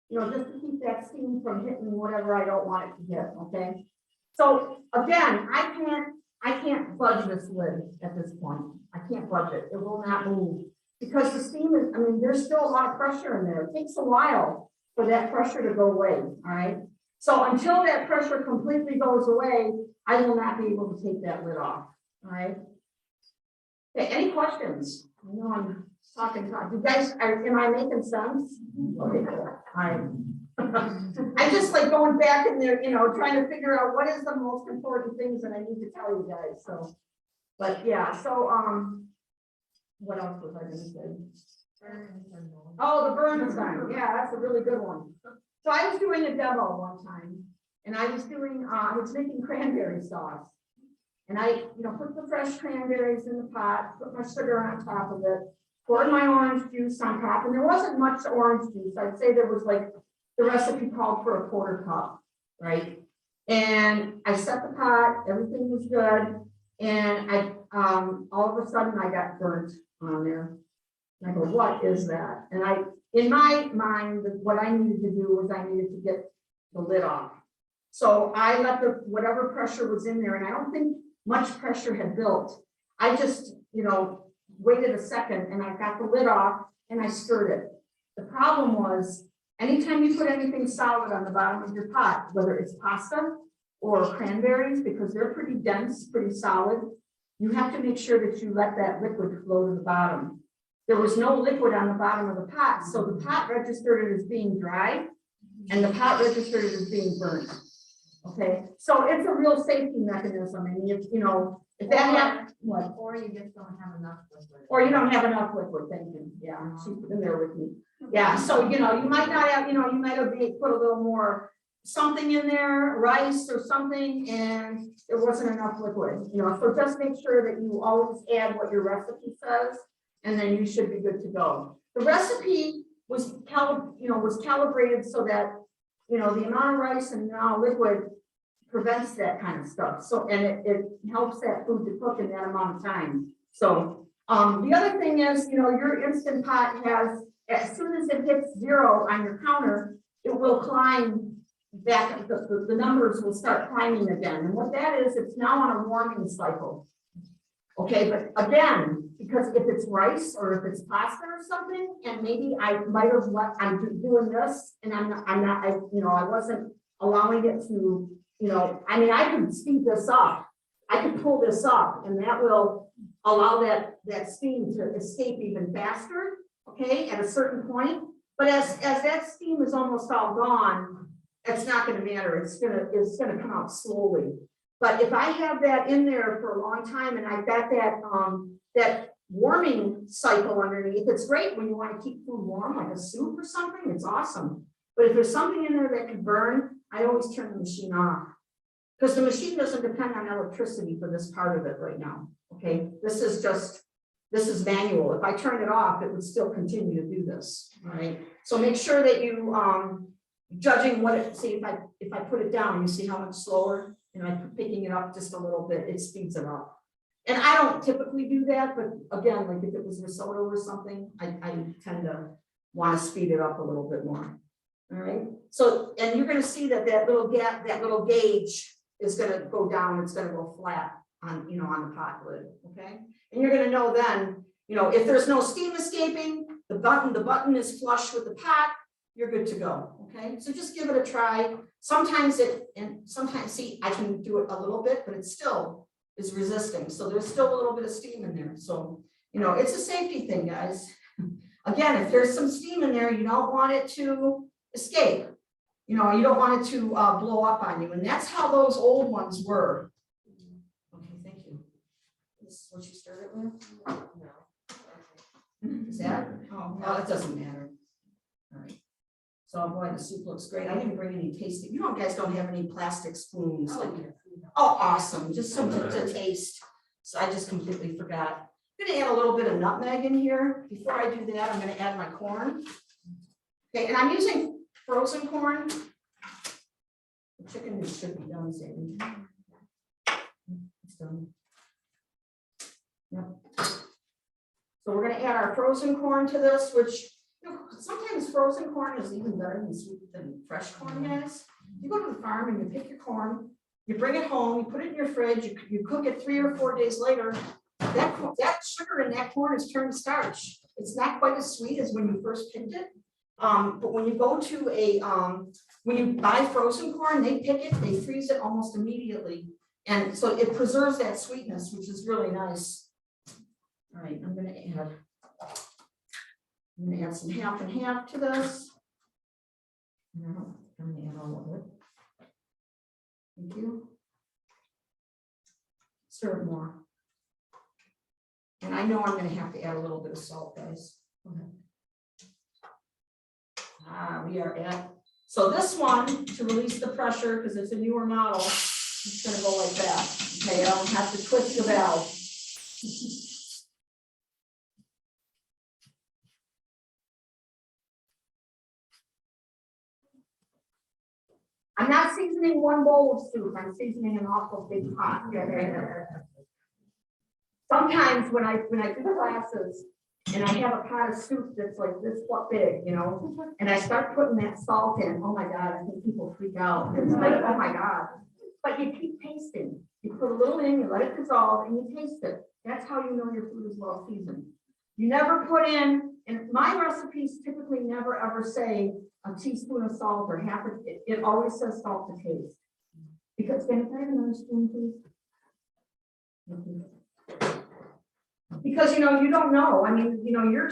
you know, just to keep that steam from hitting whatever I don't want it to hit. Okay. So again, I can't budge this lid at this point. I can't budge it. It will not move because the steam is, I mean, there's still a lot of pressure in there. It takes a while for that pressure to go away. All right. So until that pressure completely goes away, I will not be able to take that lid off. All right. Okay, any questions? I know I'm talking. You guys, am I making sense? Okay, cool. All right. I just like going back in there, you know, trying to figure out what is the most important things that I need to tell you guys. So, but yeah, so what else was I going to say? Oh, the burn sign. Yeah, that's a really good one. So I was doing a demo one time, and I was making cranberry sauce. And I, you know, put the fresh cranberries in the pot, put my sugar on top of it, poured my orange juice on top, and there wasn't much orange juice. I'd say there was like, the recipe called for a 1/4 cup, right? And I set the pot, everything was good, and I, all of a sudden I got burnt on there. And I go, what is that? And in my mind, what I needed to do was I needed to get the lid off. So I let whatever pressure was in there, and I don't think much pressure had built. I just, you know, waited a second and I got the lid off and I stirred it. The problem was, anytime you put anything solid on the bottom of your pot, whether it's pasta or cranberries, because they're pretty dense, pretty solid, you have to make sure that you let that liquid flow to the bottom. There was no liquid on the bottom of the pot, so the pot registered it as being dry and the pot registered it as being burnt. Okay, so it's a real safety mechanism, and if you know, if that happens, what? Or you just don't have enough liquid. Or you don't have enough liquid, thank you. Yeah, she's in there with me. Yeah, so you know, you might not have, you know, you might have put a little more something in there, rice or something, and there wasn't enough liquid, you know, so just make sure that you always add what your recipe says, and then you should be good to go. The recipe was calibrated so that, you know, the amount of rice and the amount of liquid prevents that kind of stuff. So, and it helps that food to cook in that amount of time. So, the other thing is, you know, your Instant Pot has, as soon as it hits 0 on your counter, it will climb back, the numbers will start climbing again. And what that is, it's now on a warming cycle. Okay, but again, because if it's rice or if it's pasta or something, and maybe I might have I'm doing this and I wasn't allowing it to, you know, I mean, I can speed this up. I can pull this up and that will allow that steam to escape even faster, okay, at a certain point. But as that steam is almost all gone, it's not going to matter. It's gonna come out slowly. But if I have that in there for a long time and I've got that warming cycle underneath, it's great when you want to keep food warm, like a soup or something, it's awesome. But if there's something in there that can burn, I always turn the machine off. Because the machine doesn't depend on electricity for this part of it right now. Okay, this is manual. If I turn it off, it would still continue to do this. All right. So make sure that you judging what it, see if I put it down, you see how much slower, and I'm picking it up just a little bit, it speeds it up. And I don't typically do that, but again, like if it was risotto or something, I tend to want to speed it up a little bit more. All right. So, and you're going to see that little gap, that little gauge is going to go down. It's going to go flat on, you know, on the pot lid. Okay. And you're going to know then, you know, if there's no steam escaping, the button is flush with the pot, you're good to go. Okay. So just give it a try. Sometimes see, I can do it a little bit, but it still is resisting. So there's still a little bit of steam in there. So, you know, it's a safety thing, guys. Again, if there's some steam in there, you don't want it to escape. You know, you don't want it to blow up on you. And that's how those old ones were. Okay, thank you. This is what you started with? No. Is that? Oh, well, it doesn't matter. All right. So boy, the soup looks great. I didn't bring any tasting. You know, guys don't have any plastic spoons. Oh, Like, yes. oh, awesome. Just something to taste. So I just completely forgot. I'm gonna add a little bit of nutmeg in here. Before I do that, I'm gonna add my corn. Okay, and I'm using frozen corn. The chicken should be done soon. It's done. Yep. So we're gonna add our frozen corn to this, which, you know, sometimes frozen corn is even better than fresh corn, guys. You go to the farm and you pick your corn, you bring it home, you put it in your fridge, you cook it 3 or 4 days later. That sugar in that corn is turned starch. It's not quite as sweet as when you first picked it. But when you go to when you buy frozen corn, they pick it, they freeze it almost immediately. And so it preserves that sweetness, which is really nice. All right, I'm gonna add some half and half to this. No, I'm gonna add all of it. Thank you. Stir it more. And I know I'm gonna have to add a little bit of salt, guys. Go ahead. We are at, so this one, to release the pressure, because it's a newer model, it's gonna go like that. Okay, I don't have to twist the valve. I'm not seasoning one bowl of soup, I'm seasoning an awful big pot. Sometimes when I do classes and I have a pot of soup that's like this big, you know, and I start putting that salt in, oh my God, I think people freak out. It's like, oh my God. But you keep tasting. You put a little in, you let it dissolve, and you taste it. That's how you know your food is well seasoned. You never put in, and my recipes typically never ever say a teaspoon of salt or half of it. It always says salt to taste. Because can I have another spoon, please? Because you know, you don't know. I mean, you know, your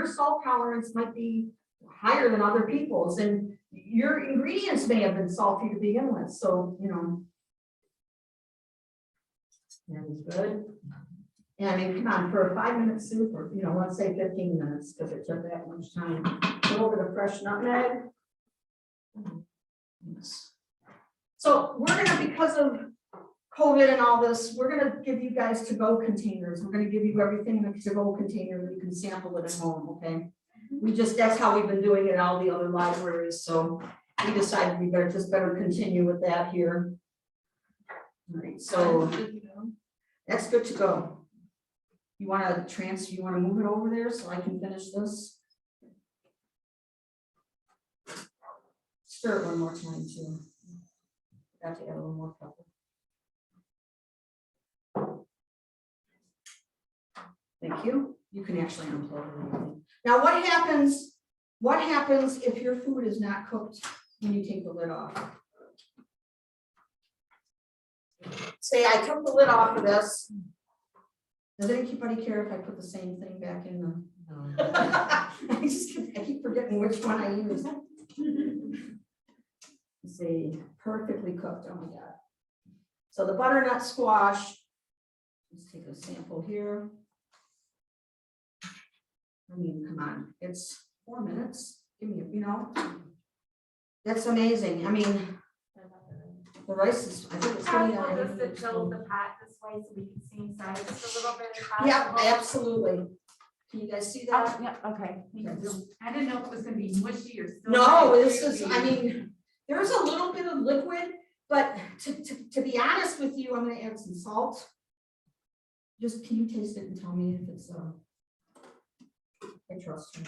salt tolerance might be higher than other people's, and your ingredients may have been salty to begin with. So, you know, that is good. And I mean, come on, for a 5-minute soup, or you know, let's say 15 minutes, because it took that much time. A little bit of fresh nutmeg. Yes. So we're gonna, because of COVID and all this, we're gonna give you guys to-go containers. We're gonna give you everything in a to-go container that you can sample it at home, okay? That's how we've been doing it in all the other libraries, so we decided we better continue with that here. All right, so that's good to go. You wanna move it over there so I can finish this? Stir it one more time too. Got to add a little more pepper. Thank you. You can actually unplug it. Now, what happens if your food is not cooked when you take the lid off? Say I took the lid off of this. Does anybody care if I put the same thing back in the? No. I keep forgetting which one I use. Let's see, perfectly cooked. Oh my God. So the butternut squash. Let's take a sample here. I mean, come on, it's 4 minutes. Give me, you know, that's amazing. I mean, the rice is, I think it's really Possible just to tilt the pot this way so we can see inside just a little bit. Yeah, absolutely. Can you guys see that? Yeah, okay. I didn't know if it was gonna be mushy or still. No, this is, I mean, there's a little bit of liquid, but to be honest with you, I'm gonna add some salt. Just, can you taste it and tell me if it's, I trust her.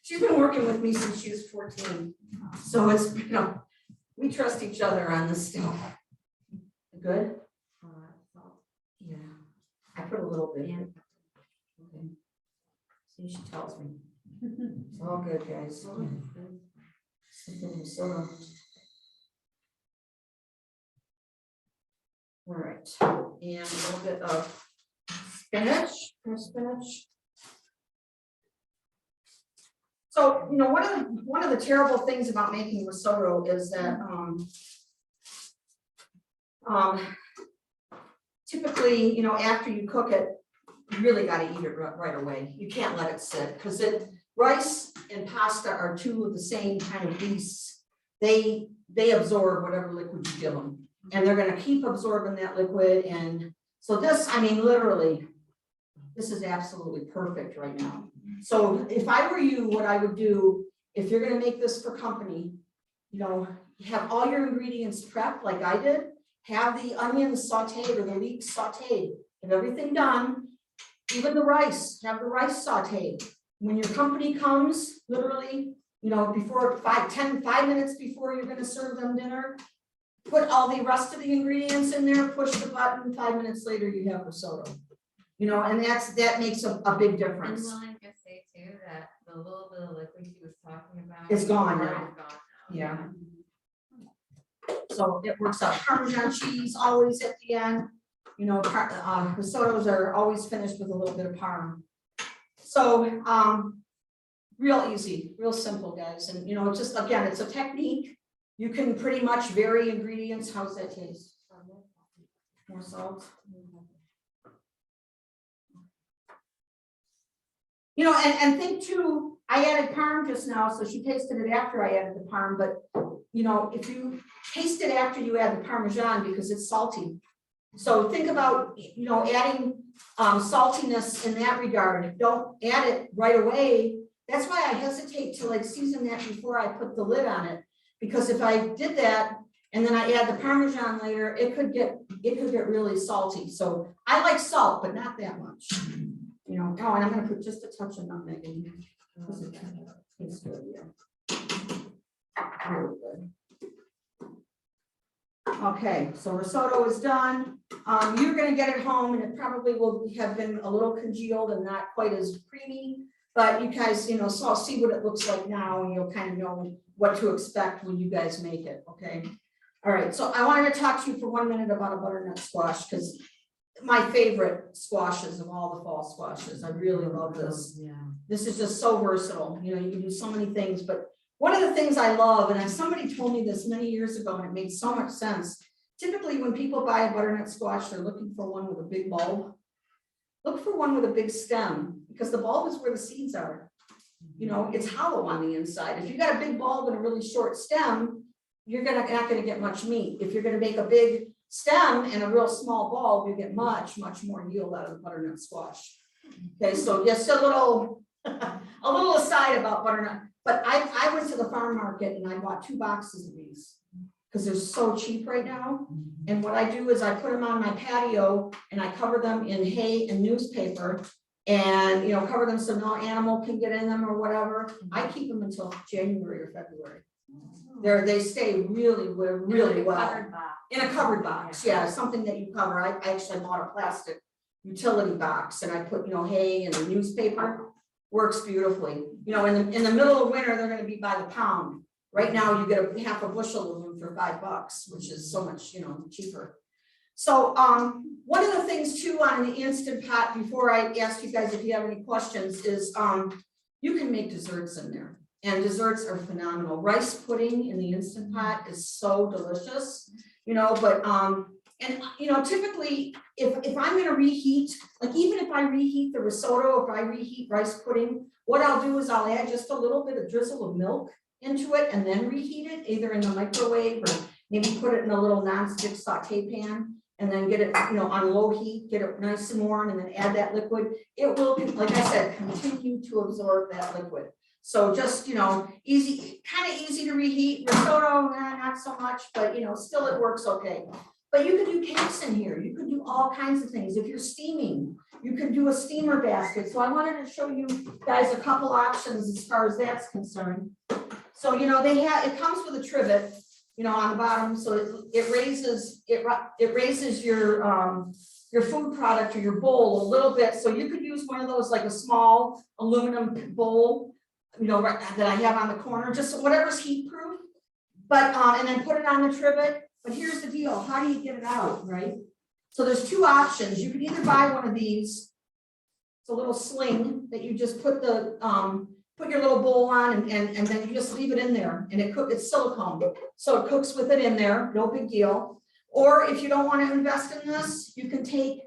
She's been working with me since she was 14. So it's, you know, we trust each other on this stuff. Good? Yeah. I put a little bit in. Okay. See, she tells me. It's all good, guys. Soda. All right. And a little bit of spinach, fresh spinach. So, you know, one of the terrible things about making risotto is that typically, you know, after you cook it, you really got to eat it right away. You can't let it sit because rice and pasta are two of the same kind of beasts. They absorb whatever liquid you give them, and they're gonna keep absorbing that liquid. And so this, I mean, literally, this is absolutely perfect right now. So if I were you, what I would do, if you're gonna make this for company, you know, have all your ingredients prepped like I did, have the onions sauteed or the leeks sauteed, have everything done, even the rice, have the rice sauteed. When your company comes, literally, you know, before 5 minutes before you're gonna serve them dinner, put all the rest of the ingredients in there, push the button, 5 minutes later you have risotto. You know, and that makes a big And difference. will I just say too, that the little bit of liquid she was talking about. It's gone before now. is gone now. Yeah. So it works out. Parmesan cheese always at the end. You know, risottos are always finished with a little bit of parm. So, real easy, real simple, guys. And you know, it's just, again, it's a technique. You can pretty much vary ingredients. How's that taste? More salt. You know, and think too, I added parm just now, so she tasted it after I added the parm, but you know, if you taste it after you add the Parmesan because it's salty. So think about, you know, adding saltiness in that regard. Don't add it right away. That's why I hesitate to like season that before I put the lid on it. Because if I did that and then I add the Parmesan later, it could get really salty. So I like salt, but not that much. You know, oh, and I'm gonna put just a touch of nutmeg in here. Because it tastes good, yeah. Really good. Okay, so risotto is done. You're gonna get it home and it probably will have been a little congealed and not quite as creamy, but you guys, you know, so I'll see what it looks like now and you'll kind of know what to expect when you guys make it, okay? All right, so I wanted to talk to you for 1 minute about a butternut squash because my favorite squashes of all the fall squashes. I really love this. Yeah. This is just so versatile. You know, you can do so many things, but one of the things I love, and somebody told me this many years ago, and it made so much sense. Typically, when people buy a butternut squash, they're looking for one with a big bulb. Look for one with a big stem, because the bulb is where the seeds are. You know, it's hollow on the inside. If you got a big bulb and a really short stem, you're not gonna get much meat. If you're gonna make a big stem and a real small bulb, you get much more yield out of the butternut squash. Okay, so just a little aside about butternut. But I went to the farm market and I bought 2 boxes of these because they're so cheap right now. And what I do is I put them on my patio and I cover them in hay and newspaper and, you know, cover them so no animal can get in them or whatever. I keep them until January or February. They stay really well. In a covered box, yeah, something that you cover. I actually bought a plastic utility box and I put, you know, hay and the newspaper. Works beautifully. You know, in the middle of winter, they're gonna be by the pound. Right now, you get half a bushel of them for $5, which is so much, you know, cheaper. So one of the things too on the Instant Pot, before I ask you guys if you have any questions, is you can make desserts in there. And desserts are phenomenal. Rice pudding in the Instant Pot is so delicious, you know, but and you know, typically if I'm gonna reheat, like even if I reheat the risotto, if I reheat rice pudding, what I'll do is I'll add just a little bit of drizzle of milk into it and then reheat it either in the microwave or maybe put it in a little nonstick saute pan and then get it, you know, on low heat, get it nice and warm and then add that liquid. It will, like I said, continue to absorb that liquid. So just, you know, easy, kind of easy to reheat. Risotto, not so much, but you know, still it works okay. But you can do cakes in here. You can do all kinds of things. If you're steaming, you can do a steamer basket. So I wanted to show you guys a couple options as far as that's concerned. So, you know, it comes with a trivet, you know, on the bottom. So it raises your food product or your bowl a little bit. So you could use one of those, like a small aluminum bowl, you know, that I have on the corner, just whatever's heat proof. But and then put it on the trivet. But here's the deal, how do you get it out, right? So there's 2 options. You can either buy one of these. It's a little sling that you just put the put your little bowl on and then you just leave it in there and it's silicone. So it cooks with it in there, no big deal. Or if you don't want to invest in this, you can take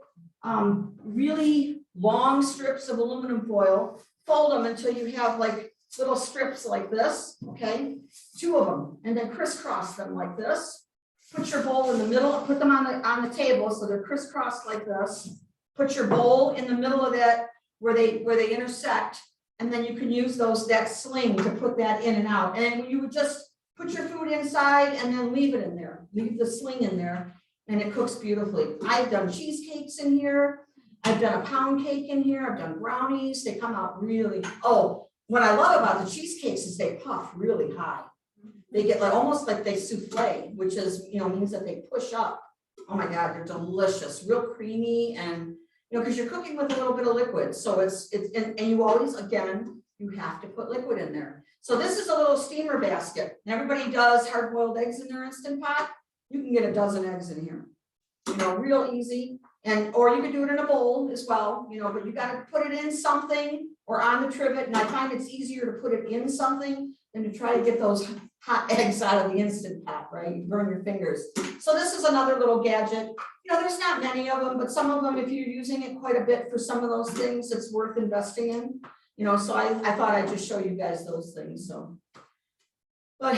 really long strips of aluminum foil, fold them until you have like little strips like this, okay? 2 of them, and then crisscross them like this. Put your bowl in the middle, put them on the table so they're crisscrossed like this. Put your bowl in the middle of that where they intersect, and then you can use that sling to put that in and out. And you would just put your food inside and then leave it in there. Leave the sling in there, and it cooks beautifully. I've done cheesecakes in here. I've done a pound cake in here. I've done brownies. They come out really, oh, what I love about the cheesecakes is they puff really high. They get like almost like they souffle, which is, means that they push up. Oh my God, they're delicious, real creamy, and because you're cooking with a little bit of liquid. So and you always, again, you have to put liquid in there. So this is a little steamer basket. Everybody does hard-boiled eggs in their Instant Pot. You can get a dozen eggs in here, real easy. Or you could do it in a bowl as well, but you got to put it in something or on the trivet. And I find it's easier to put it in something than to try to get those hot eggs out of the Instant Pot, right? You burn your fingers. So this is another little gadget. There's not many of them, but some of them, if you're using it quite a bit for some of those things, it's worth investing in. So I thought I'd just show you guys those things. So, but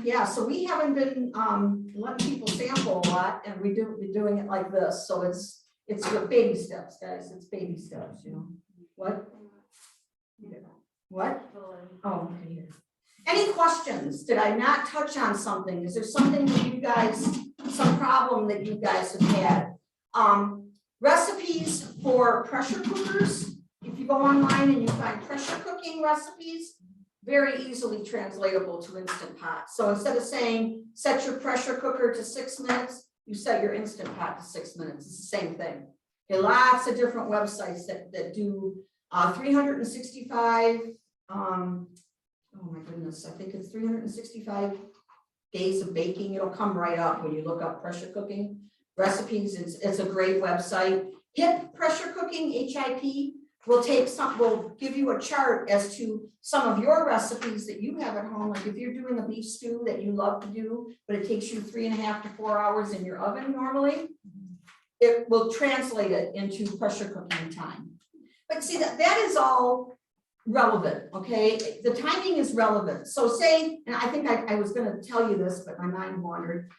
yeah, so we haven't been letting people sample a lot, and we're doing it like this. So it's with baby steps, guys. It's baby steps. What? What? Oh, okay. Here. Any questions? Did I not touch on something? Is there something that you guys, some problem that you guys have had? Recipes for pressure cookers. If you go online and you find pressure cooking recipes, very easily translatable to Instant Pot. So instead of saying set your pressure cooker to 6 minutes, you set your Instant Pot to 6 minutes. It's the same thing. Okay, lots of different websites that do 365. Oh my goodness, I think it's 365 days of baking. It'll come right up when you look up pressure cooking recipes. It's a great website. HIP pressure cooking, HIP, will give you a chart as to some of your recipes that you have at home. Like if you're doing a beef stew that you love to do, but it takes you 3.5 to 4 hours in your oven normally, it will translate it into pressure cooking time. But see, that is all relevant, okay? The timing is relevant. So say, and I think I was going to tell you this, but my mind wandered.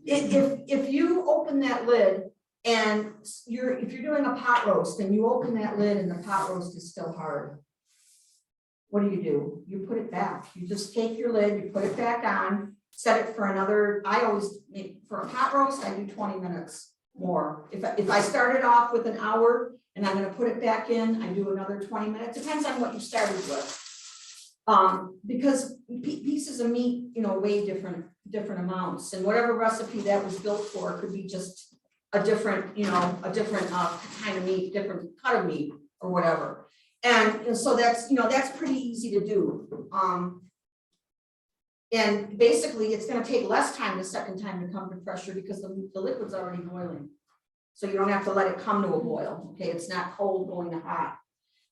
If you open that lid and if you're doing a pot roast and you open that lid and the pot roast is still hard, what do? You put it back. You just take your lid, you put it back on, set it for another. I always make, for a pot roast, I do 20 minutes more. If I started off with an hour and I'm going to put it back in, I do another 20 minutes. Depends on what you started with. Because pieces of meat, weigh different amounts, and whatever recipe that was built for could be just a different kind of meat, different cut of meat or whatever. And so that's pretty easy to do. And basically it's going to take less time the second time to come to pressure because the liquid's already boiling. So you don't have to let it come to a boil. Okay, it's not cold going to hot.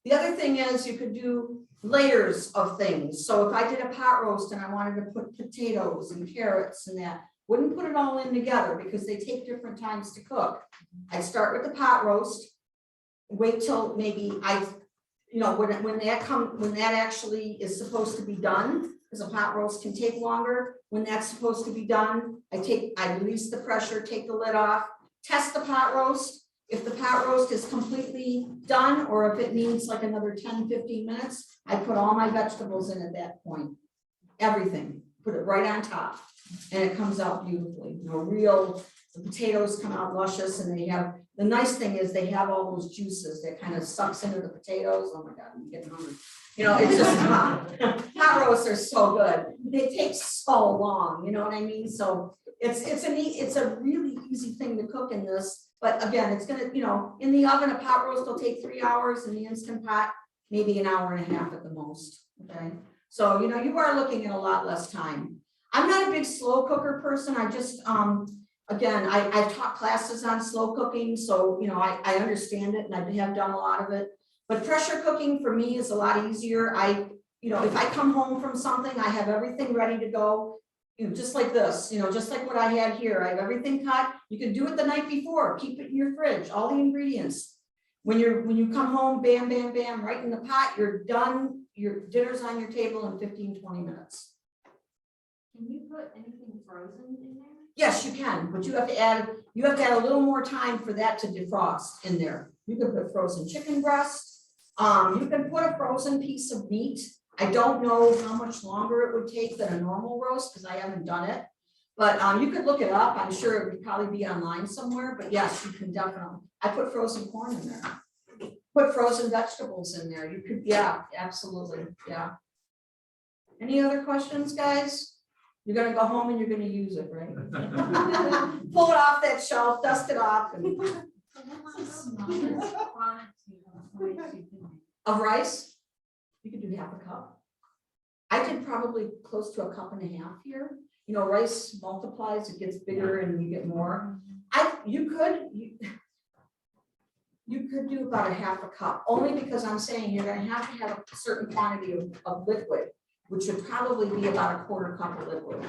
The other thing is you could do layers of things. So if I did a pot roast and I wanted to put potatoes and carrots and that, wouldn't put it all in together because they take different times to cook. I'd start with the pot roast, wait till maybe when that actually is supposed to be done, because a pot roast can take longer. When that's supposed to be done, I release the pressure, take the lid off, test the pot roast. If the pot roast is completely done, or if it needs like another 10-15 minutes, I put all my vegetables in at that point. Everything, put it right on top, and it comes out beautifully. The potatoes come out luscious, and the nice thing is they have all those juices that kind of sucks into the potatoes. Oh my God, I'm getting hungry. It's just pot roasts are so good. They take so long, you know what I mean? So it's a really easy thing to cook in this. But again, it's gonna, in the oven, a pot roast will take 3 hours. In the Instant Pot, maybe 1.5 hours at the most. Okay, so you are looking at a lot less time. I'm not a big slow cooker person. I just again, I've taught classes on slow cooking, so I understand it, and I have done a lot of it. But pressure cooking for me is a lot easier. If I come home from something, I have everything ready to go. Just like this, just like what I had here. I have everything cut. You can do it the night before. Keep it in your fridge, all the ingredients. when you come home, bam, bam, bam, right in the pot, you're done, your dinner's on your table in 15, 20 minutes. Can you put anything frozen in there? Yes, you can, but you have to add a little more time for that to defrost in there. You can put frozen chicken breast. You can put a frozen piece of meat. I don't know how much longer it would take than a normal roast because I haven't done it. But you could look it up. I'm sure it would probably be online somewhere, but yes, you can definitely. I put frozen corn in there. Put frozen vegetables in there. You could, yeah, absolutely, yeah. Any other questions, guys? You're gonna go home and you're gonna use it, right? Pull it off that shelf, dust it off. Of rice, you could do half a cup. I did probably close to a cup and a half here. You know, rice multiplies, it gets bigger and you get more. You could do about a half a cup, only because I'm saying you're gonna have to have a certain quantity of liquid, which would probably be about a quarter cup of liquid.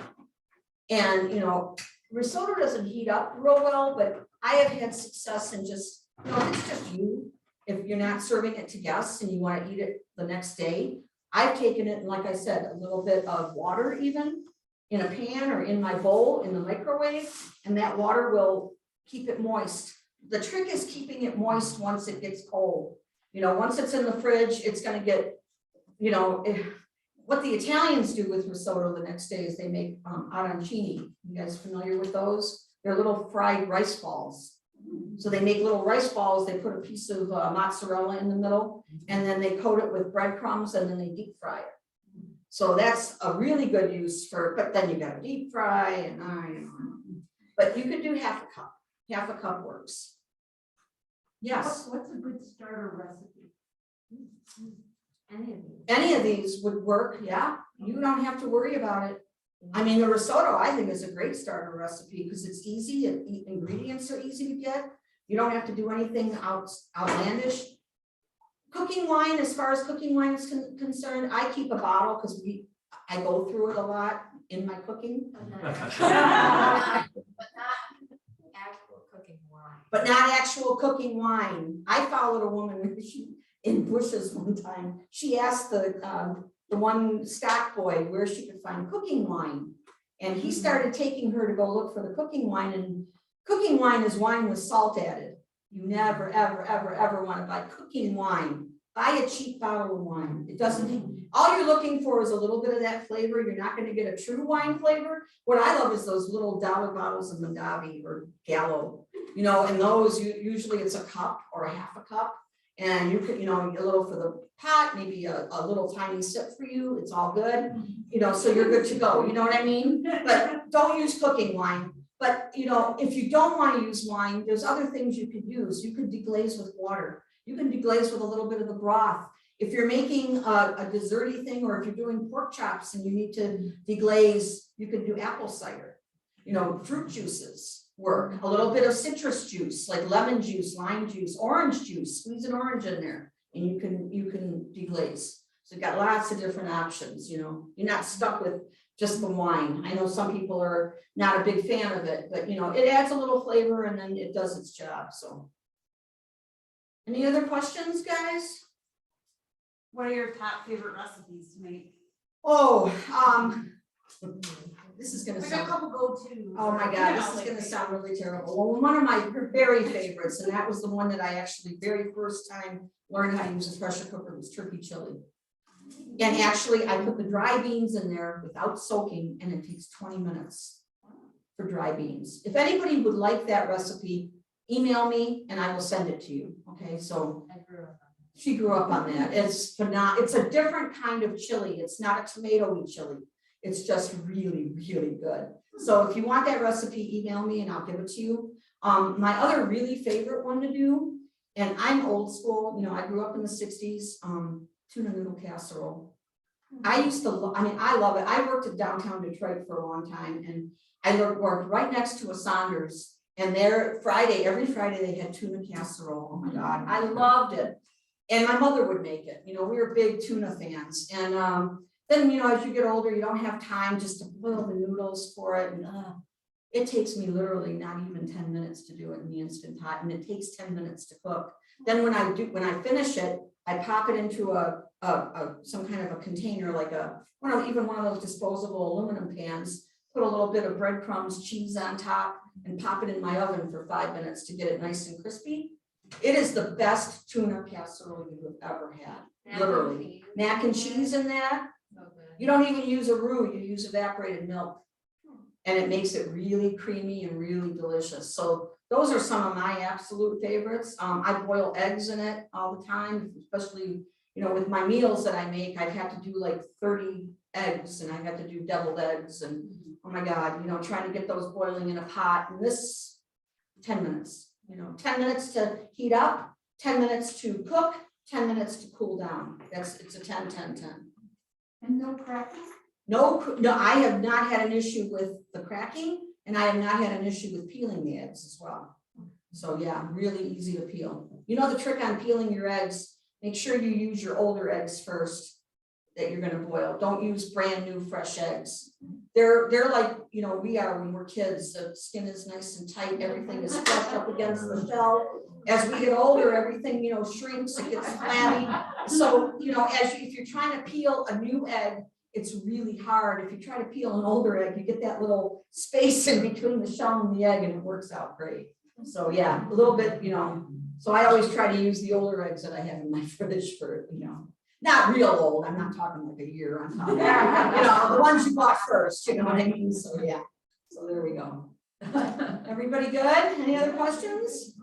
And, you know, risotto doesn't heat up real well, but I have had success in just, you know, if it's just you, if you're not serving it to guests and you want to eat it the next day, I've taken it, and like I said, a little bit of water even in a pan or in my bowl in the microwave, and that water will keep it moist. The trick is keeping it moist once it gets cold. You know, once it's in the fridge, it's gonna get, you know, what the Italians do with risotto the next day is they make arancini. You guys familiar with those? They're little fried rice balls. So they make little rice balls, they put a piece of mozzarella in the middle, and then they coat it with breadcrumbs, and then they deep fry it. So that's a really good use for, but then you gotta deep fry and you know. But you could do half a cup. Half a cup works. Yes. What's a good starter recipe? Any of these would work, yeah. You don't have to worry about it. I mean, the risotto, I think, is a great starter recipe because it's easy and ingredients are easy to get. You don't have to do anything outlandish. Cooking wine, as far as cooking wine is concerned, I keep a bottle because I go through it a lot in my cooking. But not actual cooking wine. I followed a woman in bushes one time. She asked the one stock boy where she could find cooking wine. And he started taking her to go look for the cooking wine, and cooking wine is wine with salt added. You never, ever, ever, ever want to buy cooking wine. Buy a cheap bottle of wine. It doesn't, all you're looking for is a little bit of that flavor. You're not going to get a true wine flavor. What I love is those little dollar bottles of Mondavi or Gallo, you know, and those usually it's a cup or a half a cup. And you could, you know, a little for the pot, maybe a little tiny sip for you. It's all good, you know, so you're good to go. You know what I mean? But don't use cooking wine. But, you know, if you don't want to use wine, there's other things you could use. You could deglaze with water. You can deglaze with a little bit of the broth. If you're making a desserty thing, or if you're doing pork chops and you need to deglaze, you can do apple cider. You know, fruit juices work. A little bit of citrus juice, like lemon juice, lime juice, orange juice. Squeeze an orange in there, and you can deglaze. So you've got lots of different options. You know, you're not stuck with just the wine. I know some people are not a big fan of it, but you know, it adds a little flavor and then it does its job. So, any other questions, guys? What are your top favorite recipes to make? Oh, this is gonna Like a sound. couple go-tos. Oh my God, this is gonna sound really terrible. Well, one of my very favorites, and that was the one that I actually very first time learned how to use a pressure cooker, was turkey chili. And actually, I put the dry beans in there without soaking, and it takes 20 minutes for dry beans. If anybody would like that recipe, email me and I will send it to you. Okay, so she grew up on that. It's a different kind of chili. It's not a tomatoey chili. It's just really, really good. So if you want that recipe, email me and I'll give it to you. My other really favorite one to do, and I'm old school, you know, I grew up in the 60s, tuna noodle casserole. I love it. I worked at downtown Detroit for a long time, and I worked right next to a Saunders, and every Friday they had tuna casserole. Oh my God, I loved it. And my mother would make it. You know, we were big tuna fans. And then, you know, as you get older, you don't have time just to boil the noodles for it. And it takes me literally not even 10 minutes to do it in the Instant Pot, and it takes 10 minutes to cook. Then when I finish it, I pop it into some kind of a container, like even one of those disposable aluminum pans, put a little bit of breadcrumbs, cheese on top, and pop it in my oven for 5 minutes to get it nice and crispy. It is the best tuna casserole you have ever had, literally. Mac and cheese in that. So good. You don't even use a roux, you use evaporated milk. And it makes it really creamy and really delicious. So those are some of my absolute favorites. I boil eggs in it all the time, especially, with my meals that I make. I'd have to do like 30 eggs, and I have to do deviled eggs, and oh my God, trying to get those boiling in a pot. And this 10 minutes, 10 minutes to heat up, 10 minutes to cook, 10 minutes to cool down. It's a 10, 10, 10. And no cracking? No, I have not had an issue with the cracking, and I have not had an issue with peeling the eggs as well. So yeah, really easy to peel. The trick on peeling your eggs, make sure you use your older eggs first that you're gonna boil. Don't use brand new fresh eggs. They're like, we are when we're kids. The skin is nice and tight, everything is flush up against the shell. As we get older, everything, shrinks, it gets flabby. So, if you're trying to peel a new egg, it's really hard. If you try to peel an older egg, you get that little space in between the shell and the egg, and it works out great. So yeah, a little bit, so I always try to use the older eggs that I have in my fridge for, not real old. I'm not talking like a year. I'm talking, the ones you bought first, you know what I mean? So yeah, so there we go. Everybody good? Any other questions?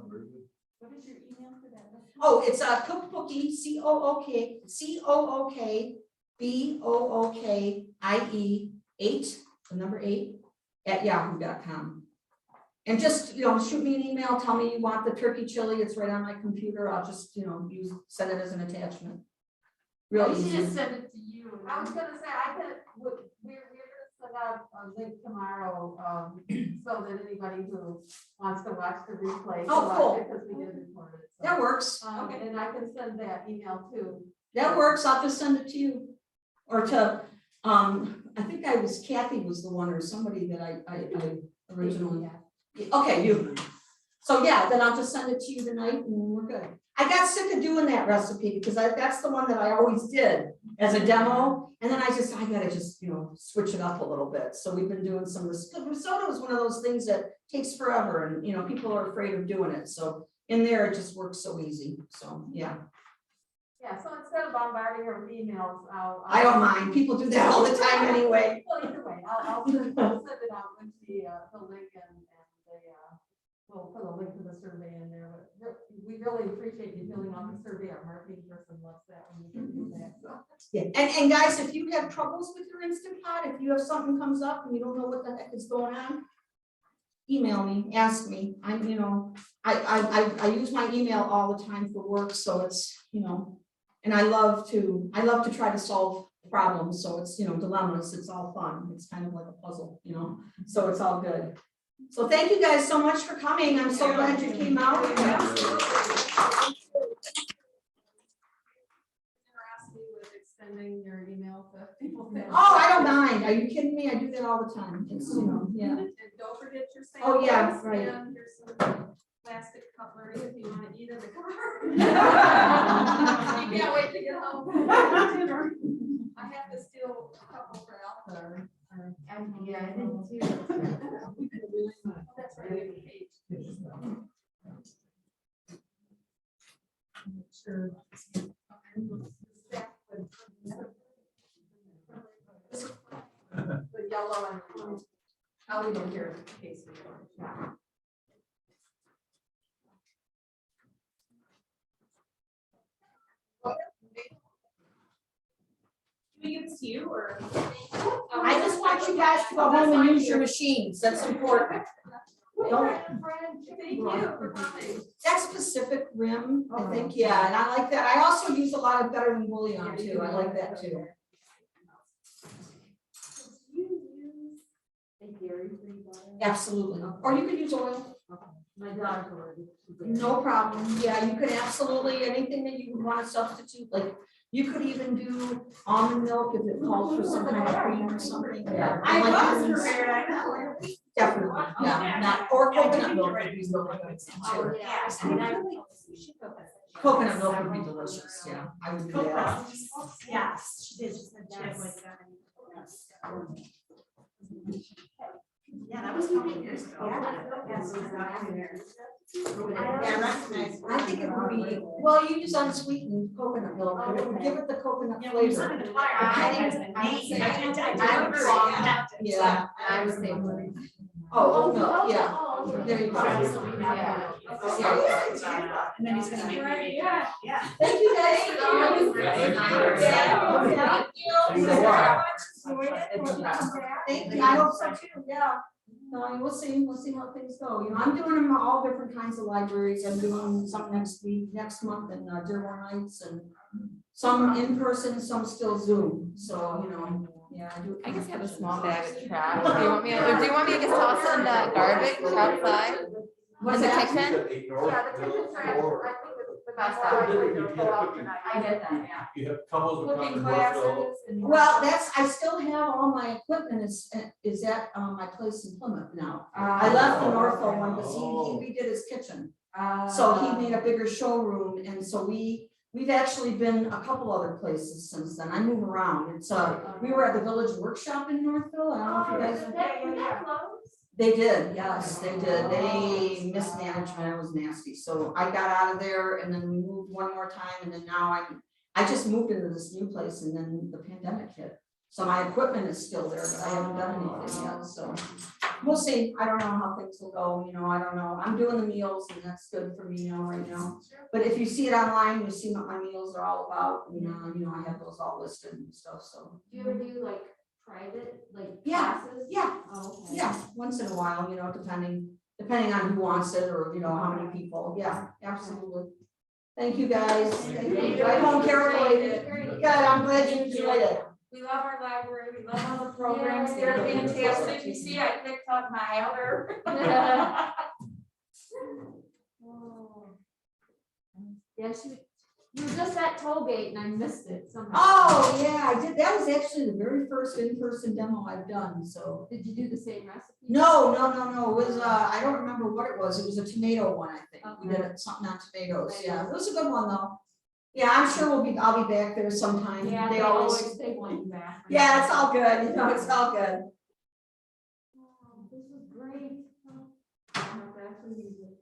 What is your email for that? Oh, it's a cookbookie, COOKBOOKIE 8, the number 8 at yahoo.com. And just, shoot me an email, tell me you want the turkey chili. It's right on my computer. I'll just, send it as an attachment. Real You should easy. just send it to you. I was gonna say, we're gonna send out a link tomorrow, so that anybody who wants to watch the replay. can Oh, watch cool. it, because we did record it. so. That works. And I can send that email too. That works. I'll just send it to you. Or to, I think Kathy was the one, or somebody that I originally. Okay, you. So yeah, then I'll just send it to you tonight and we're good. I got sick of doing that recipe because that's the one that I always did as a demo. And then I gotta just, switch it up a little bit. So we've been doing some risotto is one of those things that takes forever, and people are afraid of doing it. So in there, it just works so easy. So yeah. Yeah, so instead of bombarding her with emails, I don't mind. People do that all the time anyway. Well, either way, I'll send it out with the link and we'll put a link to the survey in there. But we really appreciate you filling out the survey. Our marketing person loves that when we can do that. So. Yeah, and guys, if you have troubles with your Instant Pot, if you have something comes up and you don't know what the heck is going on, email me, ask me. I use my email all the time for work, so it's, and I love to try to solve problems. So it's, dilemmas, it's all fun. It's kind of like a puzzle, so it's all good. So thank you guys so much for coming. I'm so glad you came out. Extending your email to people. Oh, I don't mind. Are you kidding me? I do that all the time. It's, yeah. And don't forget your samples. Oh, yeah, right. And here's some plastic cutlery if you want to eat in the car. You can't wait to get home. I have to steal a couple for Alpha. Yeah, I didn't see That's right. Sure. The yellow and I'll leave it here in case we want. Do we give this to you or? I just want you guys to go home and use your machines. That's important. Don't, Thank you for coming. that's Pacific Rim, I think, yeah, and I like that. I also use a lot of Better Than Bouillon too. I like that too. Absolutely. Or you could use oil. My dog's already. No problem. Yeah, you could absolutely, anything that you would want to substitute, like you could even do almond milk if it calls for some kind of cream or something. Yeah. I like was these. prepared, I know. Definitely, yeah, not, or coconut milk. Would be really good too. Oh, yeah. Coconut milk would be delicious, yeah, I would do that. Yes, she did, she said she had like that. Yeah, that was a couple of years ago. Yeah, recognize. I think it would be, well, you use unsweetened coconut milk, but it would give it the coconut Yeah, when you flavor. said the fire, I think it's a name. Yeah. I would say would. Oh, milk, yeah, there you go. Yeah. And then he's gonna make me. Yeah. Thank you guys. Thank you, I hope so too, yeah. No, we'll see how things go, you know, I'm doing them all different kinds of libraries, I'm doing some next month in Dearborn Heights, and some in person, some still Zoom, so, you know, yeah, I do. I just have a small bag of trash. Do you want me to just toss it in the garbage outside? What's In the that? kitchen? Yeah, the kitchen trash, I think it's the best Best option option. to go out tonight. I get that, yeah. You have tumbles of Cooking Northville. classes and. Well, I still have all my equipment is at my place in Plymouth now. I left the Northville one, because he redid his kitchen. So he made a bigger showroom, and so we've actually been a couple other places since then. I move around. It's we were at the Village Workshop in Northville. I don't know if you guys. They did, yes, they did. They mismanagement, it was nasty. So I got out of there, and then we moved one more time, and then now I just moved into this new place, and then the pandemic hit. So my equipment is still there, but I haven't done anything yet, so we'll see. I don't know how things will go, you know, I don't know. I'm doing the meals, and that's good for me now, right now. But if you see it online, you see what my meals are all about, and you know, I have those all listed and stuff, so. Do you ever do like private, like Yeah, classes? yeah. Oh, okay. Yeah, once in a while, you know, depending on who wants it, or, you know, how many people, yeah, absolutely. Thank you, guys. Thank you. Drive home carefully. Good, I'm glad you enjoyed it. We love our library, we love all the programs, they're fantastic. You see, I picked up my other. Yeah, you were just at Tollgate and I missed it somehow. Oh, yeah, I did, that was actually the very first in-person demo I've done, so. Did you do the same recipe? No, it was, I don't remember what it was a tomato one, I think. We did something on tomatoes, yeah, it was a good one, though. Yeah, I'm sure I'll be back there sometime. Yeah, they always they want you back. Yeah, it's all good, you know, it's all good. Oh, this is great. Oh, I'm not bad for music.